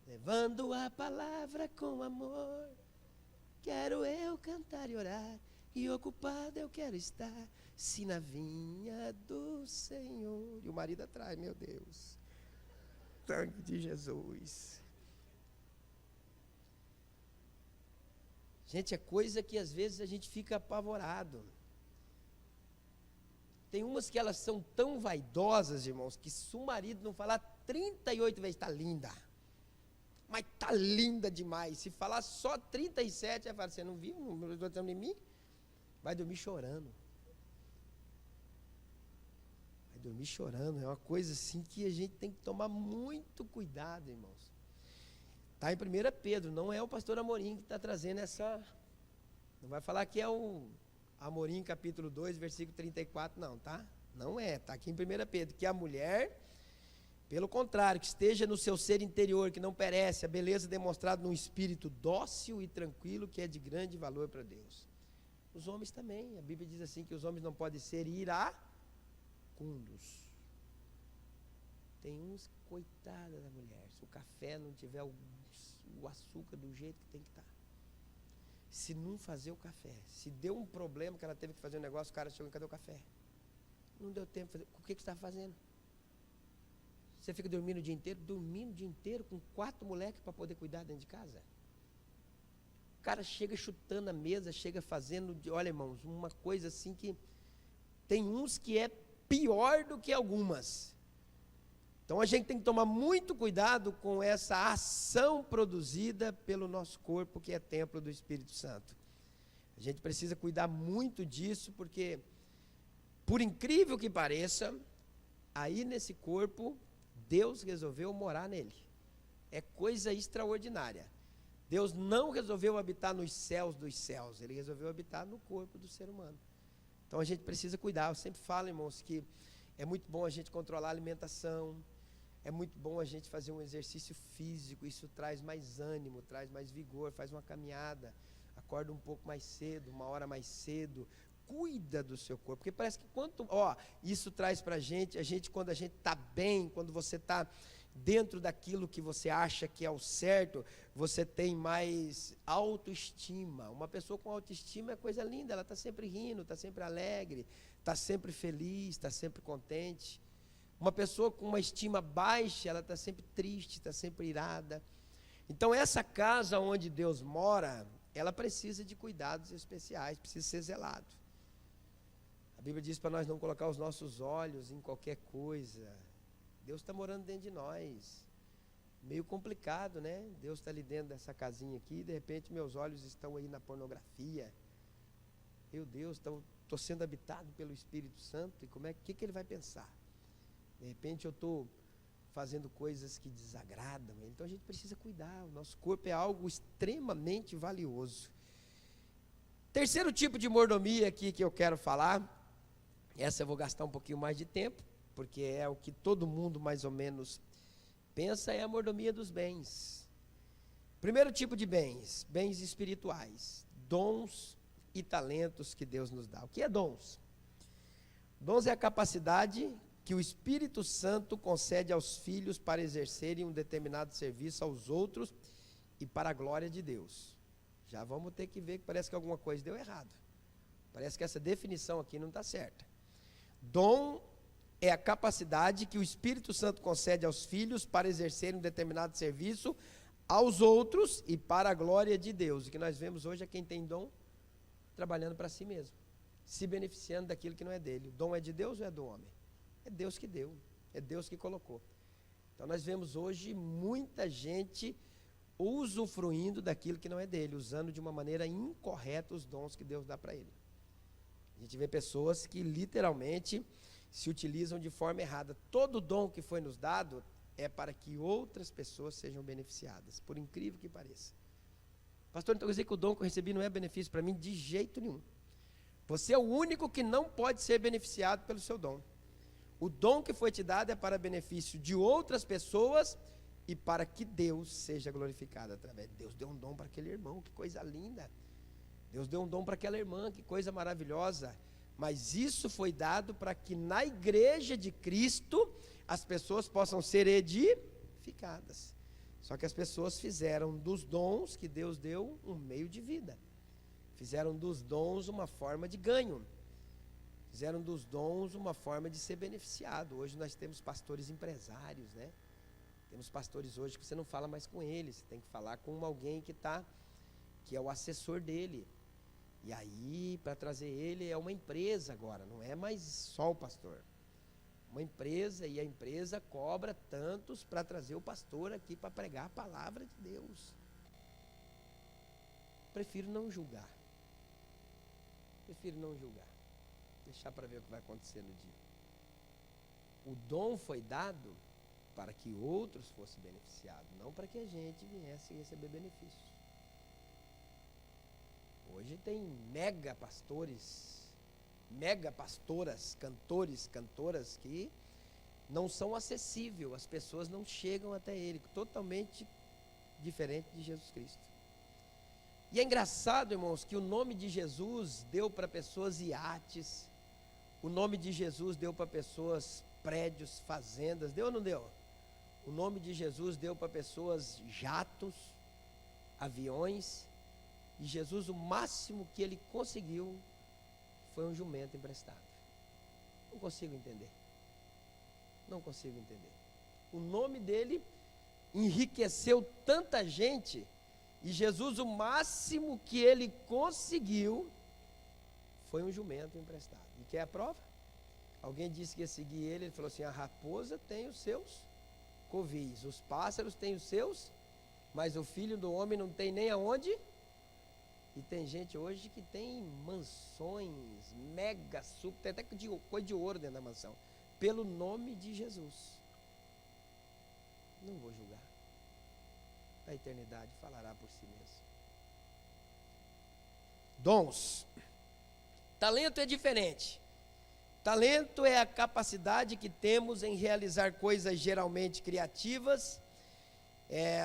levando a palavra com amor. Quero eu cantar e orar, e ocupado eu quero estar, se na vinha do Senhor. E o marido atrás, meu Deus, sangue de Jesus. Gente, é coisa que às vezes a gente fica apavorado. Tem umas que elas são tão vaidosas, irmãos, que se o marido não falar 38 vezes, está linda. Mas está linda demais. Se falar só 37, vai falar, você não viu? Não estou dizendo em mim? Vai dormir chorando. Vai dormir chorando. É uma coisa assim que a gente tem que tomar muito cuidado, irmãos. Está em 1 Pedro, não é o pastor Amorim que está trazendo essa... Não vai falar que é o Amorim, capítulo 2, versículo 34, não, tá? Não é, está aqui em 1 Pedro, que a mulher, pelo contrário, que esteja no seu ser interior, que não perece, a beleza demonstrada num espírito dócil e tranquilo, que é de grande valor para Deus. Os homens também, a Bíblia diz assim, que os homens não podem ser iracundos. Tem uns, coitada da mulher, se o café não tiver o açúcar do jeito que tem que estar. Se não fazer o café, se deu um problema que ela teve que fazer um negócio, o cara chegou, cadê o café? Não deu tempo de fazer. O que você está fazendo? Você fica dormindo o dia inteiro? Dormindo o dia inteiro com 4 moleques para poder cuidar dentro de casa? O cara chega chutando a mesa, chega fazendo, olha, irmãos, uma coisa assim que tem uns que é pior do que algumas. Então a gente tem que tomar muito cuidado com essa ação produzida pelo nosso corpo, que é templo do Espírito Santo. A gente precisa cuidar muito disso, porque, por incrível que pareça, aí nesse corpo, Deus resolveu morar nele. É coisa extraordinária. Deus não resolveu habitar nos céus dos céus, Ele resolveu habitar no corpo do ser humano. Então a gente precisa cuidar. Eu sempre falo, irmãos, que é muito bom a gente controlar a alimentação, é muito bom a gente fazer um exercício físico, isso traz mais ânimo, traz mais vigor, faz uma caminhada, acorda um pouco mais cedo, 1 hora mais cedo, cuida do seu corpo, porque parece que isso traz para a gente quando a gente está bem, quando você está dentro daquilo que você acha que é o certo, você tem mais autoestima. Uma pessoa com autoestima é coisa linda, ela está sempre rindo, está sempre alegre, está sempre feliz, está sempre contente. Uma pessoa com uma estima baixa, ela está sempre triste, está sempre irada. Então essa casa onde Deus mora, ela precisa de cuidados especiais, precisa ser zelado. A Bíblia diz para nós não colocar os nossos olhos em qualquer coisa. Deus está morando dentro de nós. Meio complicado, né? Deus está ali dentro dessa casinha aqui, de repente meus olhos estão aí na pornografia. Meu Deus, estou sendo habitado pelo Espírito Santo, e como é que Ele vai pensar? De repente eu estou fazendo coisas que desagradam Ele. Então a gente precisa cuidar, o nosso corpo é algo extremamente valioso. Terceiro tipo de mordomia aqui que eu quero falar, essa eu vou gastar um pouquinho mais de tempo, porque é o que todo mundo mais ou menos pensa, é a mordomia dos bens. Primeiro tipo de bens, bens espirituais, dons e talentos que Deus nos dá. O que é dons? Dons é a capacidade que o Espírito Santo concede aos filhos para exercerem um determinado serviço aos outros e para a glória de Deus. Já vamos ter que ver que parece que alguma coisa deu errado. Parece que essa definição aqui não está certa. Dom é a capacidade que o Espírito Santo concede aos filhos para exercerem um determinado serviço aos outros e para a glória de Deus. O que nós vemos hoje é quem tem dom trabalhando para si mesmo, se beneficiando daquilo que não é dele. O dom é de Deus ou é do homem? É Deus que deu, é Deus que colocou. Então nós vemos hoje muita gente usufruindo daquilo que não é dele, usando de uma maneira incorreta os dons que Deus dá para ele. A gente vê pessoas que literalmente se utilizam de forma errada. Todo dom que foi nos dado é para que outras pessoas sejam beneficiadas, por incrível que pareça. Pastor, então quer dizer que o dom que eu recebi não é benefício para mim? De jeito nenhum. Você é o único que não pode ser beneficiado pelo seu dom. O dom que foi te dado é para benefício de outras pessoas e para que Deus seja glorificado através. Deus deu um dom para aquele irmão, que coisa linda. Deus deu um dom para aquela irmã, que coisa maravilhosa. Mas isso foi dado para que na igreja de Cristo as pessoas possam ser edificadas. Só que as pessoas fizeram dos dons que Deus deu um meio de vida. Fizeram dos dons uma forma de ganho. Fizeram dos dons uma forma de ser beneficiado. Hoje nós temos pastores empresários, né? Temos pastores hoje que você não fala mais com eles, você tem que falar com alguém que é o assessor dele. E aí, para trazer ele, é uma empresa agora, não é mais só o pastor. Uma empresa, e a empresa cobra tantos para trazer o pastor aqui para pregar a palavra de Deus. Prefiro não julgar. Prefiro não julgar. Deixar para ver o que vai acontecer no dia. O dom foi dado para que outros fossem beneficiados, não para que a gente viesse receber benefícios. Hoje tem mega pastores, mega pastoras, cantores, cantoras que não são acessíveis, as pessoas não chegam até ele, totalmente diferente de Jesus Cristo. E é engraçado, irmãos, que o nome de Jesus deu para pessoas iates, o nome de Jesus deu para pessoas prédios, fazendas, deu ou não deu? O nome de Jesus deu para pessoas jatos, aviões, e Jesus, o máximo que ele conseguiu foi um jumento emprestado. Não consigo entender. Não consigo entender. O nome dele enriqueceu tanta gente, e Jesus, o máximo que ele conseguiu foi um jumento emprestado. E quer a prova? Alguém disse que ia seguir ele, ele falou assim: a raposa tem os seus covis, os pássaros têm os seus, mas o filho do homem não tem nem aonde. E tem gente hoje que tem mansões, mega, super, tem até coisa de ouro dentro da mansão, pelo nome de Jesus. Não vou julgar. A eternidade falará por si mesmo. Dons. Talento é diferente. Talento é a capacidade que temos em realizar coisas geralmente criativas.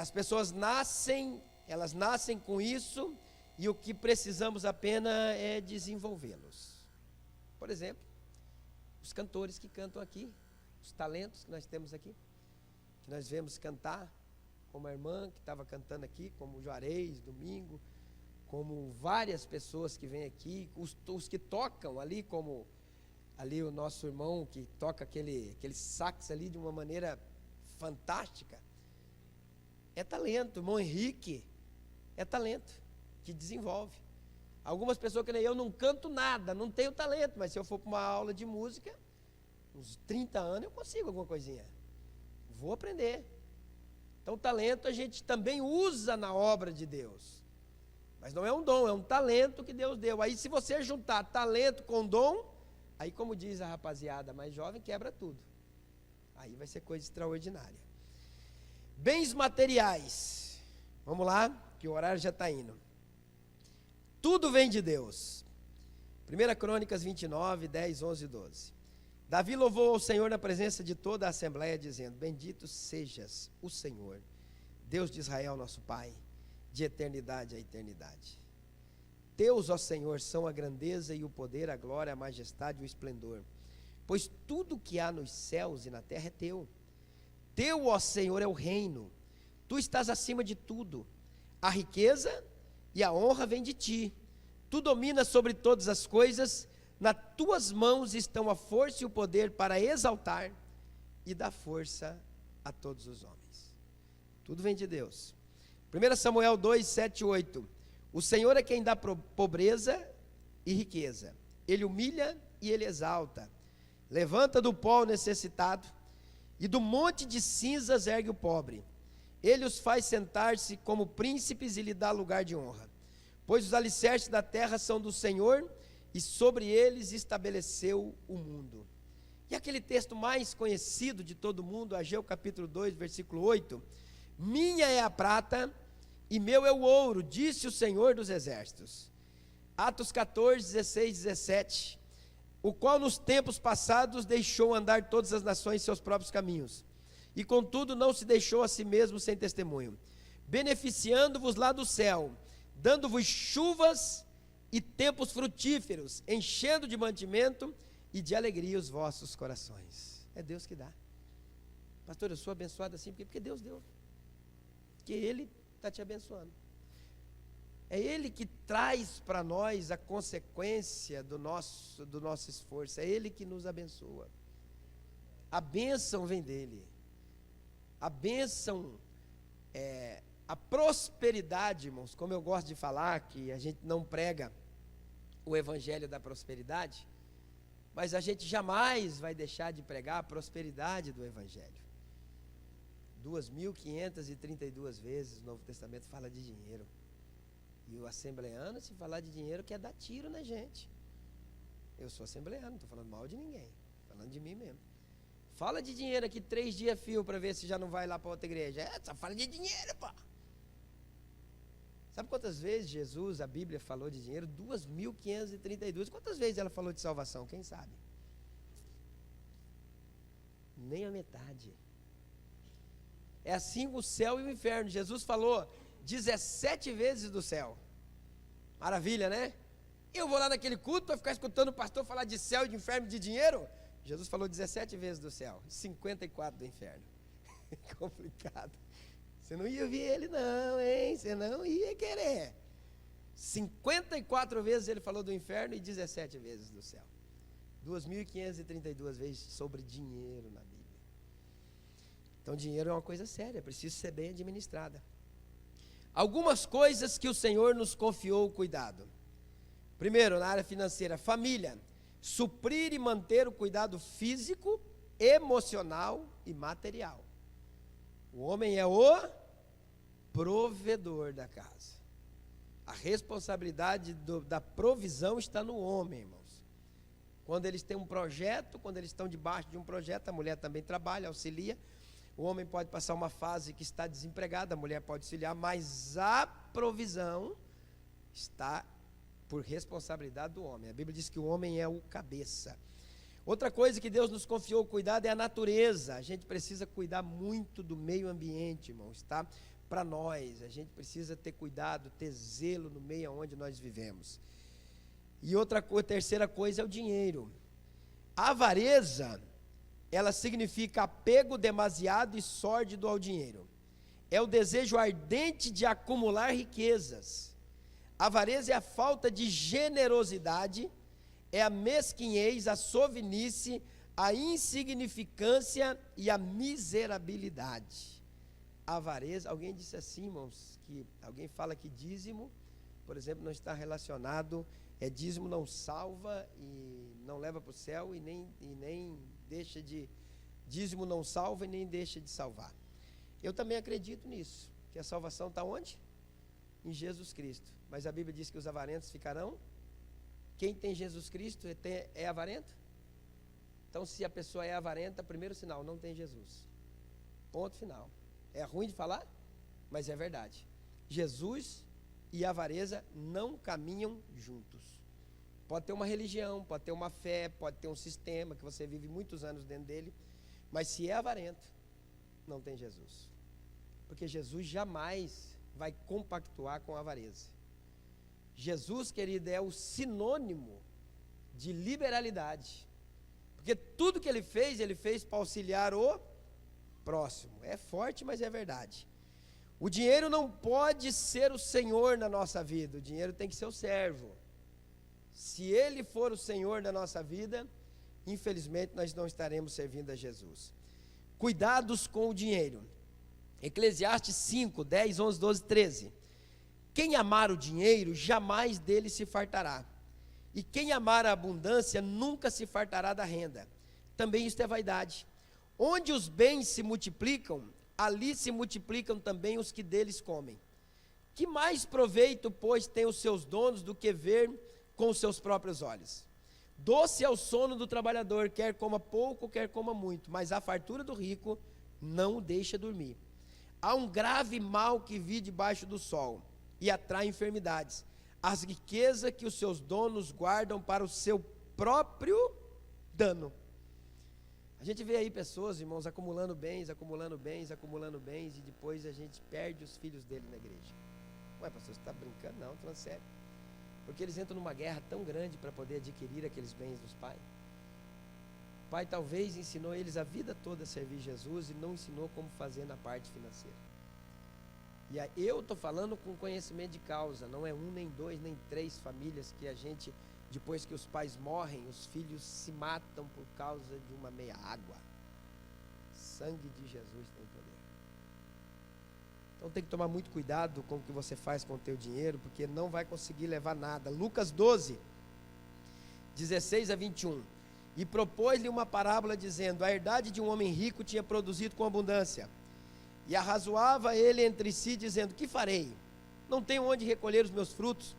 As pessoas elas nascem com isso, e o que precisamos apenas é desenvolvê-los. Por exemplo, os cantores que cantam aqui, os talentos que nós temos aqui, que nós vemos cantar, como a irmã que estava cantando aqui, como o Juarez, domingo, como várias pessoas que vêm aqui, os que tocam ali, como ali o nosso irmão que toca aquele sax ali de uma maneira fantástica. É talento, o irmão Henrique, é talento que desenvolve. Algumas pessoas que nem eu não canto nada, não tenho talento, mas se eu for para uma aula de música, uns 30 anos eu consigo alguma coisinha. Vou aprender. Então talento a gente também usa na obra de Deus. Mas não é um dom, é um talento que Deus deu. Aí se você juntar talento com dom, aí como diz a rapaziada mais jovem, quebra tudo. Aí vai ser coisa extraordinária. Bens materiais. Vamos lá, que o horário já está indo. Tudo vem de Deus. 1 Crônicas 29, 10, 11 e 12. Davi louvou ao Senhor na presença de toda a assembleia, dizendo: bendito sejas o Senhor, Deus de Israel, nosso Pai, de eternidade a eternidade. Teus, ó Senhor, são a grandeza e o poder, a glória, a majestade e o esplendor, pois tudo que há nos céus e na terra é teu. Teu, ó Senhor, é o reino, tu estás acima de tudo. A riqueza e a honra vem de ti. Tu dominas sobre todas as coisas, nas tuas mãos estão a força e o poder para exaltar e dar força a todos os homens. Tudo vem de Deus. 1 Samuel 2, 7 e 8. O Senhor é quem dá pobreza e riqueza. Ele humilha e ele exalta. Levanta do pó o necessitado, e do monte de cinzas ergue o pobre. Ele os faz sentar-se como príncipes e lhe dá lugar de honra. Pois os alicerces da terra são do Senhor, e sobre eles estabeleceu o mundo. E aquele texto mais conhecido de todo mundo, Ageu capítulo 2, versículo 8. Minha é a prata, e meu é o ouro, disse o Senhor dos exércitos. Atos 14, 16, 17. O qual nos tempos passados deixou andar todas as nações em seus próprios caminhos, e contudo não se deixou a si mesmo sem testemunho, beneficiando-vos lá do céu, dando-vos chuvas e tempos frutíferos, enchendo de mantimento e de alegria os vossos corações. É Deus que dá. Pastor, eu sou abençoado assim, porque Deus deu, porque Ele está te abençoando. É Ele que traz para nós a consequência do nosso esforço. É Ele que nos abençoa. A bênção vem dEle. A bênção, a prosperidade, irmãos, como eu gosto de falar, que a gente não prega o evangelho da prosperidade, mas a gente jamais vai deixar de pregar a prosperidade do evangelho. 2.532 vezes o Novo Testamento fala de dinheiro. E o assembleano, se falar de dinheiro, quer dar tiro na gente. Eu sou assembleano, não estou falando mal de ninguém, estou falando de mim mesmo. Fala de dinheiro aqui 3 dias fio para ver se já não vai lá para outra igreja. Só fala de dinheiro, pá. Sabe quantas vezes Jesus, a Bíblia, falou de dinheiro? 2.532. Quantas vezes ela falou de salvação? Quem sabe? Nem a metade. É assim o céu e o inferno. Jesus falou 17 vezes do céu. Maravilha, né? Eu vou lá naquele culto para ficar escutando o pastor falar de céu, de inferno, de dinheiro? Jesus falou 17 vezes do céu, 54 do inferno. Complicado. Você não ia ouvir ele não, hein? Você não ia querer. 54 vezes ele falou do inferno e 17 vezes do céu. 2.532 vezes sobre dinheiro na Bíblia. Então dinheiro é uma coisa séria, precisa ser bem administrada. Algumas coisas que o Senhor nos confiou o cuidado. Primeiro, na área financeira, família. Suprir e manter o cuidado físico, emocional e material. O homem é o provedor da casa. A responsabilidade da provisão está no homem, irmãos. Quando eles têm um projeto, quando eles estão debaixo de um projeto, a mulher também trabalha, auxilia. O homem pode passar uma fase que está desempregado, a mulher pode auxiliar, mas a provisão está por responsabilidade do homem. A Bíblia diz que o homem é o cabeça. Outra coisa que Deus nos confiou cuidado é a natureza. A gente precisa cuidar muito do meio ambiente, irmãos, tá? Para nós, a gente precisa ter cuidado, ter zelo no meio onde nós vivemos. E terceira coisa é o dinheiro. A avareza, ela significa apego demasiado e sórdido ao dinheiro. É o desejo ardente de acumular riquezas. A avareza é a falta de generosidade, é a mesquinhez, a sovinice, a insignificância e a miserabilidade. A avareza, alguém disse assim, irmãos, que alguém fala que dízimo, por exemplo, não está relacionado, dízimo não salva e não leva para o céu e nem deixa de, dízimo não salva e nem deixa de salvar. Eu também acredito nisso, que a salvação está onde? Em Jesus Cristo. Mas a Bíblia diz que os avarentos ficarão. Quem tem Jesus Cristo é avarento? Então, se a pessoa é avarenta, primeiro sinal, não tem Jesus. Ponto final. É ruim de falar, mas é verdade. Jesus e a avareza não caminham juntos. Pode ter uma religião, pode ter uma fé, pode ter um sistema que você vive muitos anos dentro dele, mas se é avarento, não tem Jesus. Porque Jesus jamais vai compactuar com a avareza. Jesus, querido, é o sinônimo de liberalidade. Porque tudo que ele fez para auxiliar o próximo. É forte, mas é verdade. O dinheiro não pode ser o senhor na nossa vida. O dinheiro tem que ser o servo. Se se Ele for o Senhor da nossa vida, infelizmente nós não estaremos servindo a Jesus. Cuidados com o dinheiro. Eclesiastes 5, 10, 11, 12, 13. Quem amar o dinheiro, jamais dele se fartará. E quem amar a abundância, nunca se fartará da renda. Também isto é vaidade. Onde os bens se multiplicam, ali se multiplicam também os que deles comem. Que mais proveito, pois, tem os seus donos do que ver com os seus próprios olhos? Doce é o sono do trabalhador, quer coma pouco, quer coma muito, mas a fartura do rico não o deixa dormir. Há um grave mal que vive debaixo do sol e atrai enfermidades. As riquezas que os seus donos guardam para o seu próprio dano. A gente vê aí pessoas, irmãos, acumulando bens, e depois a gente perde os filhos dele na igreja. Ué, pastor, você está brincando? Não, falando sério. Porque eles entram numa guerra tão grande para poder adquirir aqueles bens dos pais. O pai talvez ensinou eles a vida toda a servir Jesus e não ensinou como fazer na parte financeira. E aí, eu estou falando com conhecimento de causa, não é um, nem dois, nem três famílias que a gente, depois que os pais morrem, os filhos se matam por causa de uma meia água. Sangue de Jesus tem poder. Então tem que tomar muito cuidado com o que você faz com o teu dinheiro, porque não vai conseguir levar nada. Lucas 12, 16 a 21. E propôs-lhe uma parábola dizendo: a herdade de um homem rico tinha produzido com abundância. E arrazoava ele entre si, dizendo: que farei? Não tenho onde recolher os meus frutos.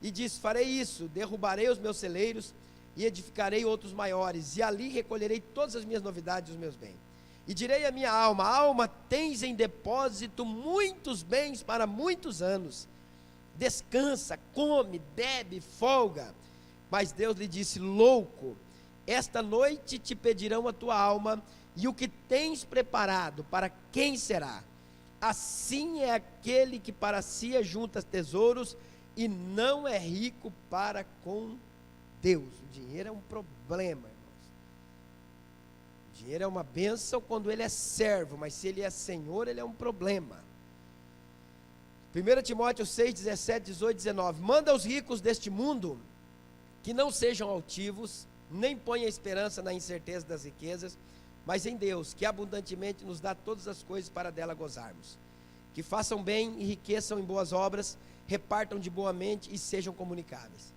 E disse: farei isso, derrubarei os meus celeiros e edificarei outros maiores, e ali recolherei todas as minhas novidades e os meus bens. E direi à minha alma: alma, tens em depósito muitos bens para muitos anos. Descansa, come, bebe, folga. Mas Deus lhe disse: louco, esta noite te pedirão a tua alma, e o que tens preparado, para quem será? Assim é aquele que para si ajunta tesouros e não é rico para com Deus. O dinheiro é um problema, irmãos. O dinheiro é uma bênção quando ele é servo, mas se ele é senhor, ele é um problema. 1 Timóteo 6, 17, 18, 19. Manda aos ricos deste mundo que não sejam altivos, nem ponham esperança na incerteza das riquezas, mas em Deus, que abundantemente nos dá todas as coisas para dela gozarmos. Que façam bem, enriqueçam em boas obras, repartam de boa mente e sejam comunicáveis.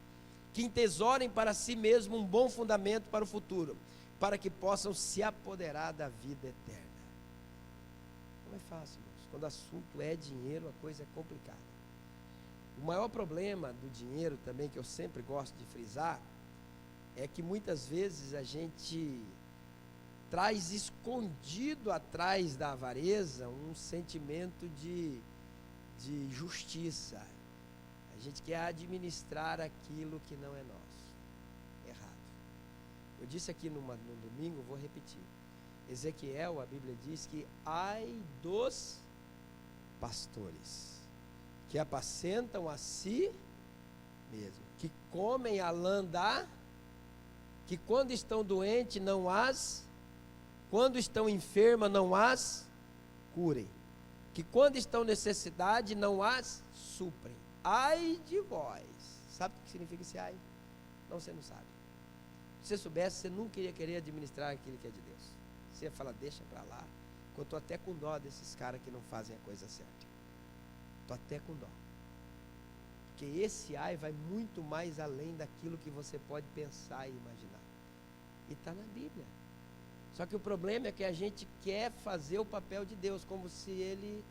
Que entesorem para si mesmo um bom fundamento para o futuro, para que possam se apoderar da vida eterna. Não é fácil, irmãos. Quando o assunto é dinheiro, a coisa é complicada. O maior problema do dinheiro também, que eu sempre gosto de frisar, é que muitas vezes a gente traz escondido atrás da avareza um sentimento de justiça. A gente quer administrar aquilo que não é nosso. Errado. Eu disse aqui no domingo, vou repetir. Ezequiel, a Bíblia diz que ai dos pastores que apacentam a si mesmo, que comem a lã que quando estão doentes não as, quando estão enfermas não as curem, que quando estão necessidade não as suprem. Ai de vós. Sabe o que significa esse ai? Não, você não sabe. Se você soubesse, você nunca iria querer administrar aquilo que é de Deus. Você ia falar: deixa para lá, que eu estou até com dó desses caras que não fazem a coisa certa. Estou até com dó. Porque esse ai vai muito mais além daquilo que você pode pensar e imaginar. E está na Bíblia. Só que o problema é que a gente quer fazer o papel de Deus, como se ele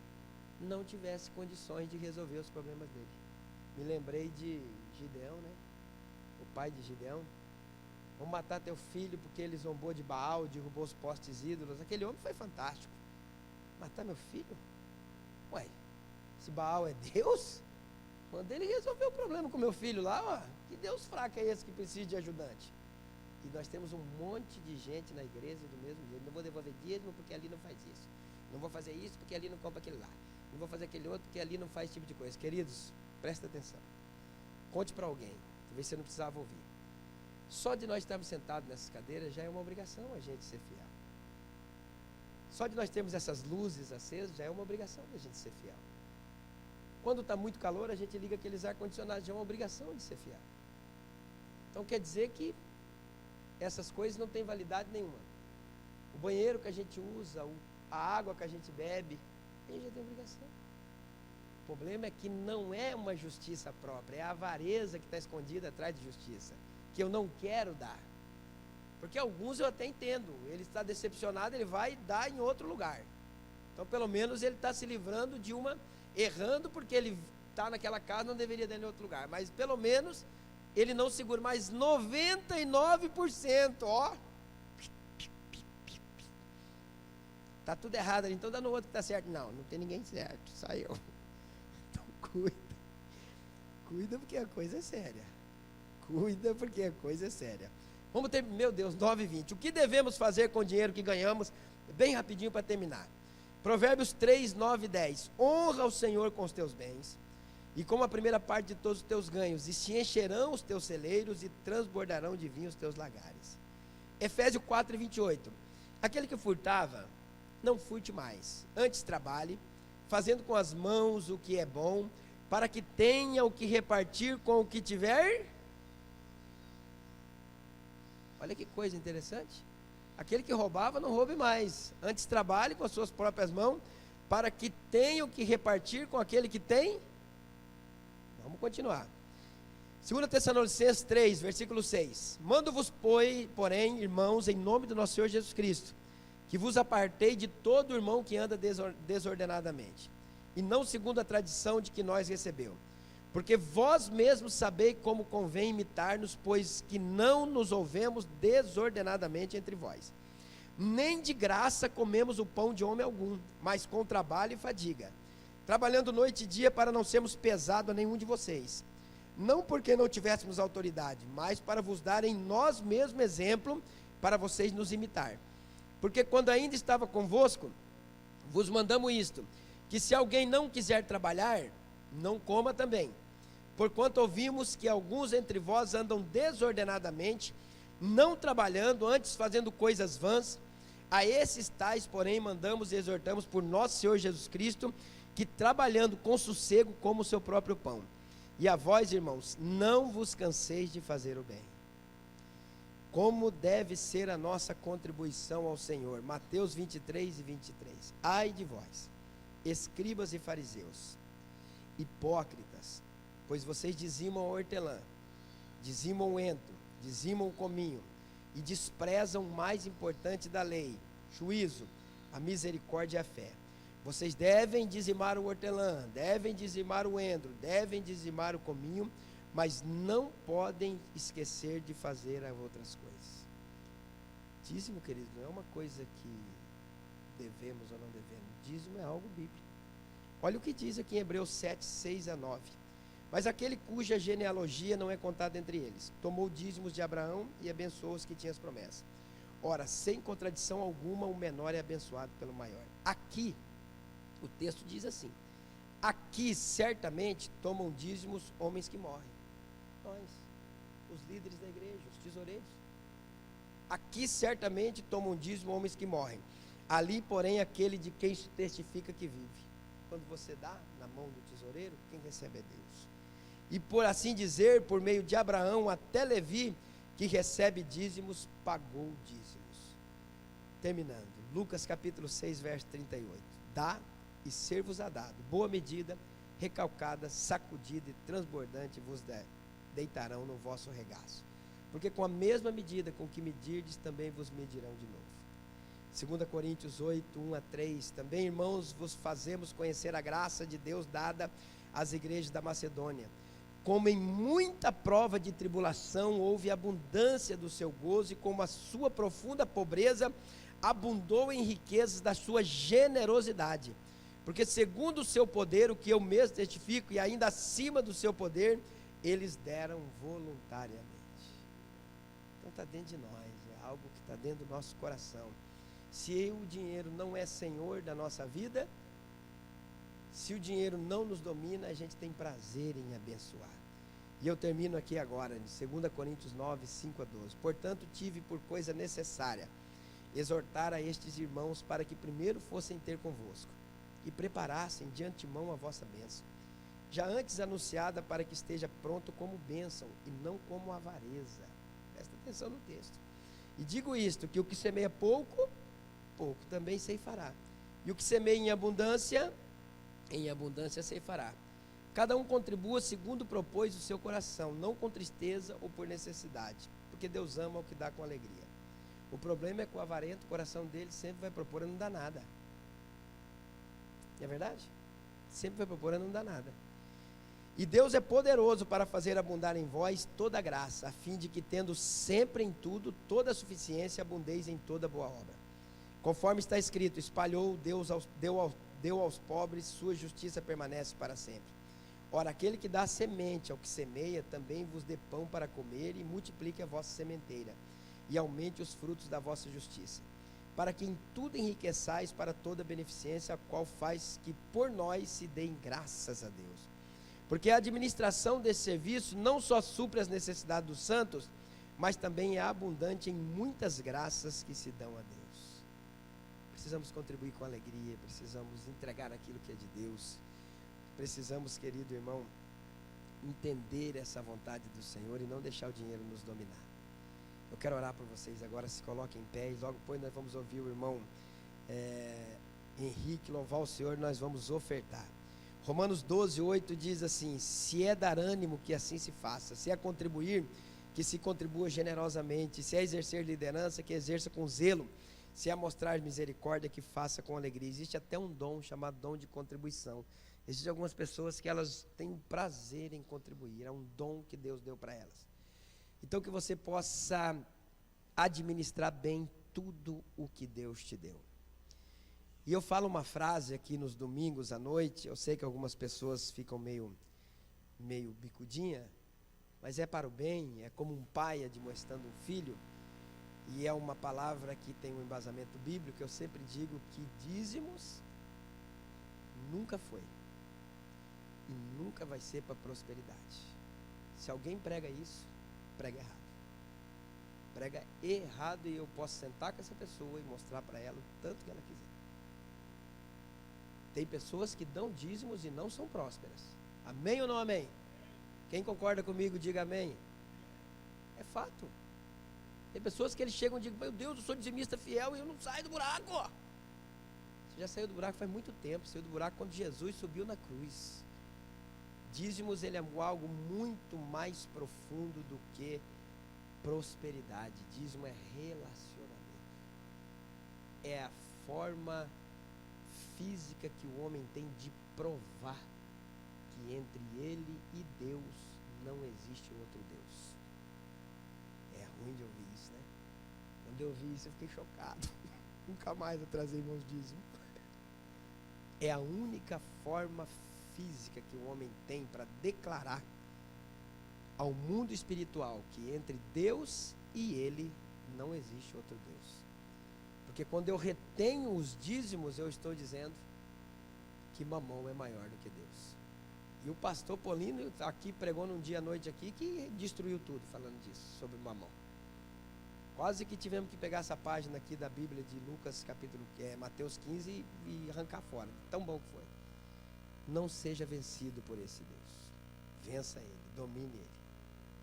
não tivesse condições de resolver os problemas dele. Me lembrei de Gideão, né? O pai de Gideão. Vamos matar teu filho porque ele zombou de Baal, derrubou os postes ídolos. Aquele homem foi fantástico. Matar meu filho? Ué, se Baal é Deus, manda ele resolver o problema com meu filho lá, ó. Que Deus fraco é esse que precisa de ajudante? E nós temos um monte de gente na igreja do mesmo jeito. Não vou devolver dízimo porque ali não faz isso. Não vou fazer isso porque ali não compra aquele lá. Não vou fazer aquele outro porque ali não faz esse tipo de coisa. Queridos, presta atenção. Conte para alguém. Talvez você não precisava ouvir. Só de nós estarmos sentados nessas cadeiras já é uma obrigação a gente ser fiel. Só de nós termos essas luzes acesas já é uma obrigação a gente ser fiel. Quando está muito calor, a gente liga aqueles ar-condicionados, já é uma obrigação de ser fiel. Então Então quer dizer que essas coisas não têm validade nenhuma. O banheiro que a gente usa, a água que a gente bebe, a gente já tem obrigação. O problema é que não é uma justiça própria, é a avareza que está escondida atrás de justiça, que eu não quero dar. Porque alguns eu até entendo, ele está decepcionado, ele vai dar em outro lugar. Então pelo menos ele está se livrando de uma, errando porque ele está naquela casa, não deveria dar em outro lugar. Mas pelo menos ele não segura mais 99%, ó. Está tudo errado ali, então dá no outro que está certo. Não, não tem ninguém certo, só eu. Então cuida porque a coisa é séria. Cuida porque a coisa é séria. Vamos ter, meu Deus, 9:20. O que devemos fazer com o dinheiro que ganhamos? Bem rapidinho para terminar. Provérbios 3, 9 e 10. Honra o Senhor com os teus bens e com a primeira parte de todos os teus ganhos, e se encherão os teus celeiros e transbordarão de vinho os teus lagares. Efésios 4, 28. Aquele que furtava, não furte mais, antes trabalhe, fazendo com as mãos o que é bom, para que tenha o que repartir com o que tiver. Olha que coisa interessante. Aquele que roubava, não roube mais, antes trabalhe com as suas próprias mãos, para que tenha o que repartir com aquele que tem. Vamos continuar. 2 Tessalonicenses 3, versículo 6. Mando-vos, porém, irmãos, em nome do nosso Senhor Jesus Cristo, que vos apartei de todo irmão que anda desordenadamente, e não segundo a tradição de que nós recebeu. Porque vós mesmos sabeis como convém imitar-nos, pois que não nos ouvemos desordenadamente entre vós. Nem de graça comemos o pão de homem algum, mas com trabalho e fadiga, trabalhando noite e dia para não sermos pesado a nenhum de vocês. Não porque não tivéssemos autoridade, mas para vos dar em nós mesmos exemplo, para vocês nos imitar. Porque quando ainda estava convosco, vos mandamos isto, que se alguém não quiser trabalhar, não coma também. Porquanto ouvimos que alguns entre vós andam desordenadamente, não trabalhando, antes fazendo coisas vãs. A esses tais, porém, mandamos e exortamos por nosso Senhor Jesus Cristo, que trabalhando com sossego como o seu próprio pão. E a vós, irmãos, não vos canseis de fazer o bem. Como deve ser a nossa contribuição ao Senhor? Mateus 23 e 23. Ai de vós, escribas e fariseus, hipócritas, pois vocês dizimam a hortelã, dizimam o ento, dizimam o cominho, e desprezam o mais importante da lei, juízo, a misericórdia e a fé. Vocês devem dizimar o hortelã, devem dizimar o endro, devem dizimar o cominho, mas não podem esquecer de fazer as outras coisas. Dízimo, querido, não é uma coisa que devemos ou não devemos. Dízimo é algo bíblico. Olha o que diz aqui em Hebreus 7, 6 a 9. Mas aquele cuja genealogia não é contada entre eles, tomou dízimos de Abraão e abençoou os que tinham as promessas. Ora, sem contradição alguma, o menor é abençoado pelo maior. Aqui, o texto diz assim: aqui certamente tomam dízimos homens que morrem. Nós, os líderes da igreja, os tesoureiros. Aqui certamente tomam dízimo homens que morrem. Ali, porém, aquele de quem se testifica que vive. Quando você dá na mão do tesoureiro, quem recebe é Deus. E por assim dizer, por meio de Abraão até Levi, que recebe dízimos, pagou dízimos. Terminando, Lucas capítulo 6, verso 38. Dá e ser-vos-á dado, boa medida, recalcada, sacudida e transbordante vos deitarão no vosso regaço. Porque com a mesma medida com que medirdes, também vos medirão de novo. 2 Coríntios 8, 1 a 3. Também, irmãos, vos fazemos conhecer a graça de Deus dada às igrejas da Macedônia. Como em muita prova de tribulação houve abundância do seu gozo, e como a sua profunda pobreza abundou em riquezas da sua generosidade. Porque segundo o seu poder, o que eu mesmo testifico, e ainda acima do seu poder, eles deram voluntariamente. Então está dentro de nós, é algo que está dentro do nosso coração. Se o dinheiro não é senhor da nossa vida, se o dinheiro não nos domina, a gente tem prazer em abençoar. E eu termino aqui agora, em 2 Coríntios 9, 5 a 12. Portanto, tive por coisa necessária exortar a estes irmãos para que primeiro fossem ter convosco e preparassem de antemão a vossa bênção, já antes anunciada para que esteja pronto como bênção e não como avareza. Presta atenção no texto. E digo isto, que o que semeia pouco, pouco também ceifará. E o que semeia em abundância ceifará. Cada um contribua segundo propôs o seu coração, não com tristeza ou por necessidade, porque Deus ama o que dá com alegria. O problema é que o avarento, o coração dele sempre vai propor e não dá nada. Não é verdade? Sempre vai propor e não dá nada. E Deus é poderoso para fazer abundar em vós toda a graça, a fim de que, tendo sempre em tudo toda a suficiência, abundeis em toda boa obra. Conforme está escrito, espalhou Deus deu aos pobres, sua justiça permanece para sempre. Ora, aquele que dá semente ao que semeia, também vos dê pão para comer e multiplique a vossa sementeira, e aumente os frutos da vossa justiça, para que em tudo enriqueçais para toda beneficência, a qual faz que por nós se deem graças a Deus. Porque a administração desse serviço não só supre as necessidades dos santos, mas também é abundante em muitas graças que se dão a Deus. Precisamos contribuir com alegria, precisamos entregar aquilo que é de Deus. Precisamos, querido irmão, entender essa vontade do Senhor e não deixar o dinheiro nos dominar. Eu quero orar por vocês agora, se coloquem em pé, e logo depois nós vamos ouvir o irmão Henrique louvar o Senhor, nós vamos ofertar. Romanos 12:8 diz assim: se é dar ânimo, que assim se faça; se é contribuir, que se contribua generosamente; se é exercer liderança, que exerça com zelo; se é mostrar misericórdia, que faça com alegria. Existe até um dom chamado dom de contribuição. Existem algumas pessoas que elas têm prazer em contribuir, é um dom que Deus deu para elas. Então que você possa administrar bem tudo o que Deus te deu. E eu falo uma frase aqui nos domingos à noite, eu sei que algumas pessoas ficam meio bicudinha, mas é para o bem, é como um pai admoestando um filho, e é uma palavra que tem um embasamento bíblico. Eu sempre digo que dízimos nunca foi e nunca vai ser para prosperidade. Se alguém prega isso, prega errado. Prega errado, e eu posso sentar com essa pessoa e mostrar para ela o tanto que ela quiser. Tem pessoas que dão dízimos e não são prósperas. Amém ou não amém? Quem concorda comigo, diga amém. É fato. Tem pessoas que eles chegam e dizem: meu Deus, eu sou dizimista fiel e eu não saio do buraco. Você já saiu do buraco faz muito tempo. Saiu do buraco quando Jesus subiu na cruz. Dízimos, ele é algo muito mais profundo do que prosperidade. Dízimo é relacionamento. É a forma física que o homem tem de provar que entre ele e Deus não existe outro Deus. É ruim de ouvir isso, né? Quando eu ouvi isso eu fiquei chocado. Nunca mais eu trazer irmãos dízimo. É a única forma física que o homem tem para declarar ao mundo espiritual que entre Deus e ele não existe outro Deus. Porque quando eu retenho os dízimos, eu estou dizendo que Mamão é maior do que Deus. E o pastor Polino aqui pregou num dia à noite aqui que destruiu tudo falando disso, sobre Mamão. Quase que tivemos que pegar essa página aqui da Bíblia de Lucas, Mateus 15 e arrancar fora. Tão bom que foi. Não seja vencido por esse Deus. Vença ele, domine ele.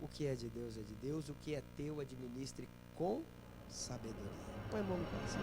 O que é de Deus é de Deus, o que é teu administre com sabedoria. Põe a mão no coração.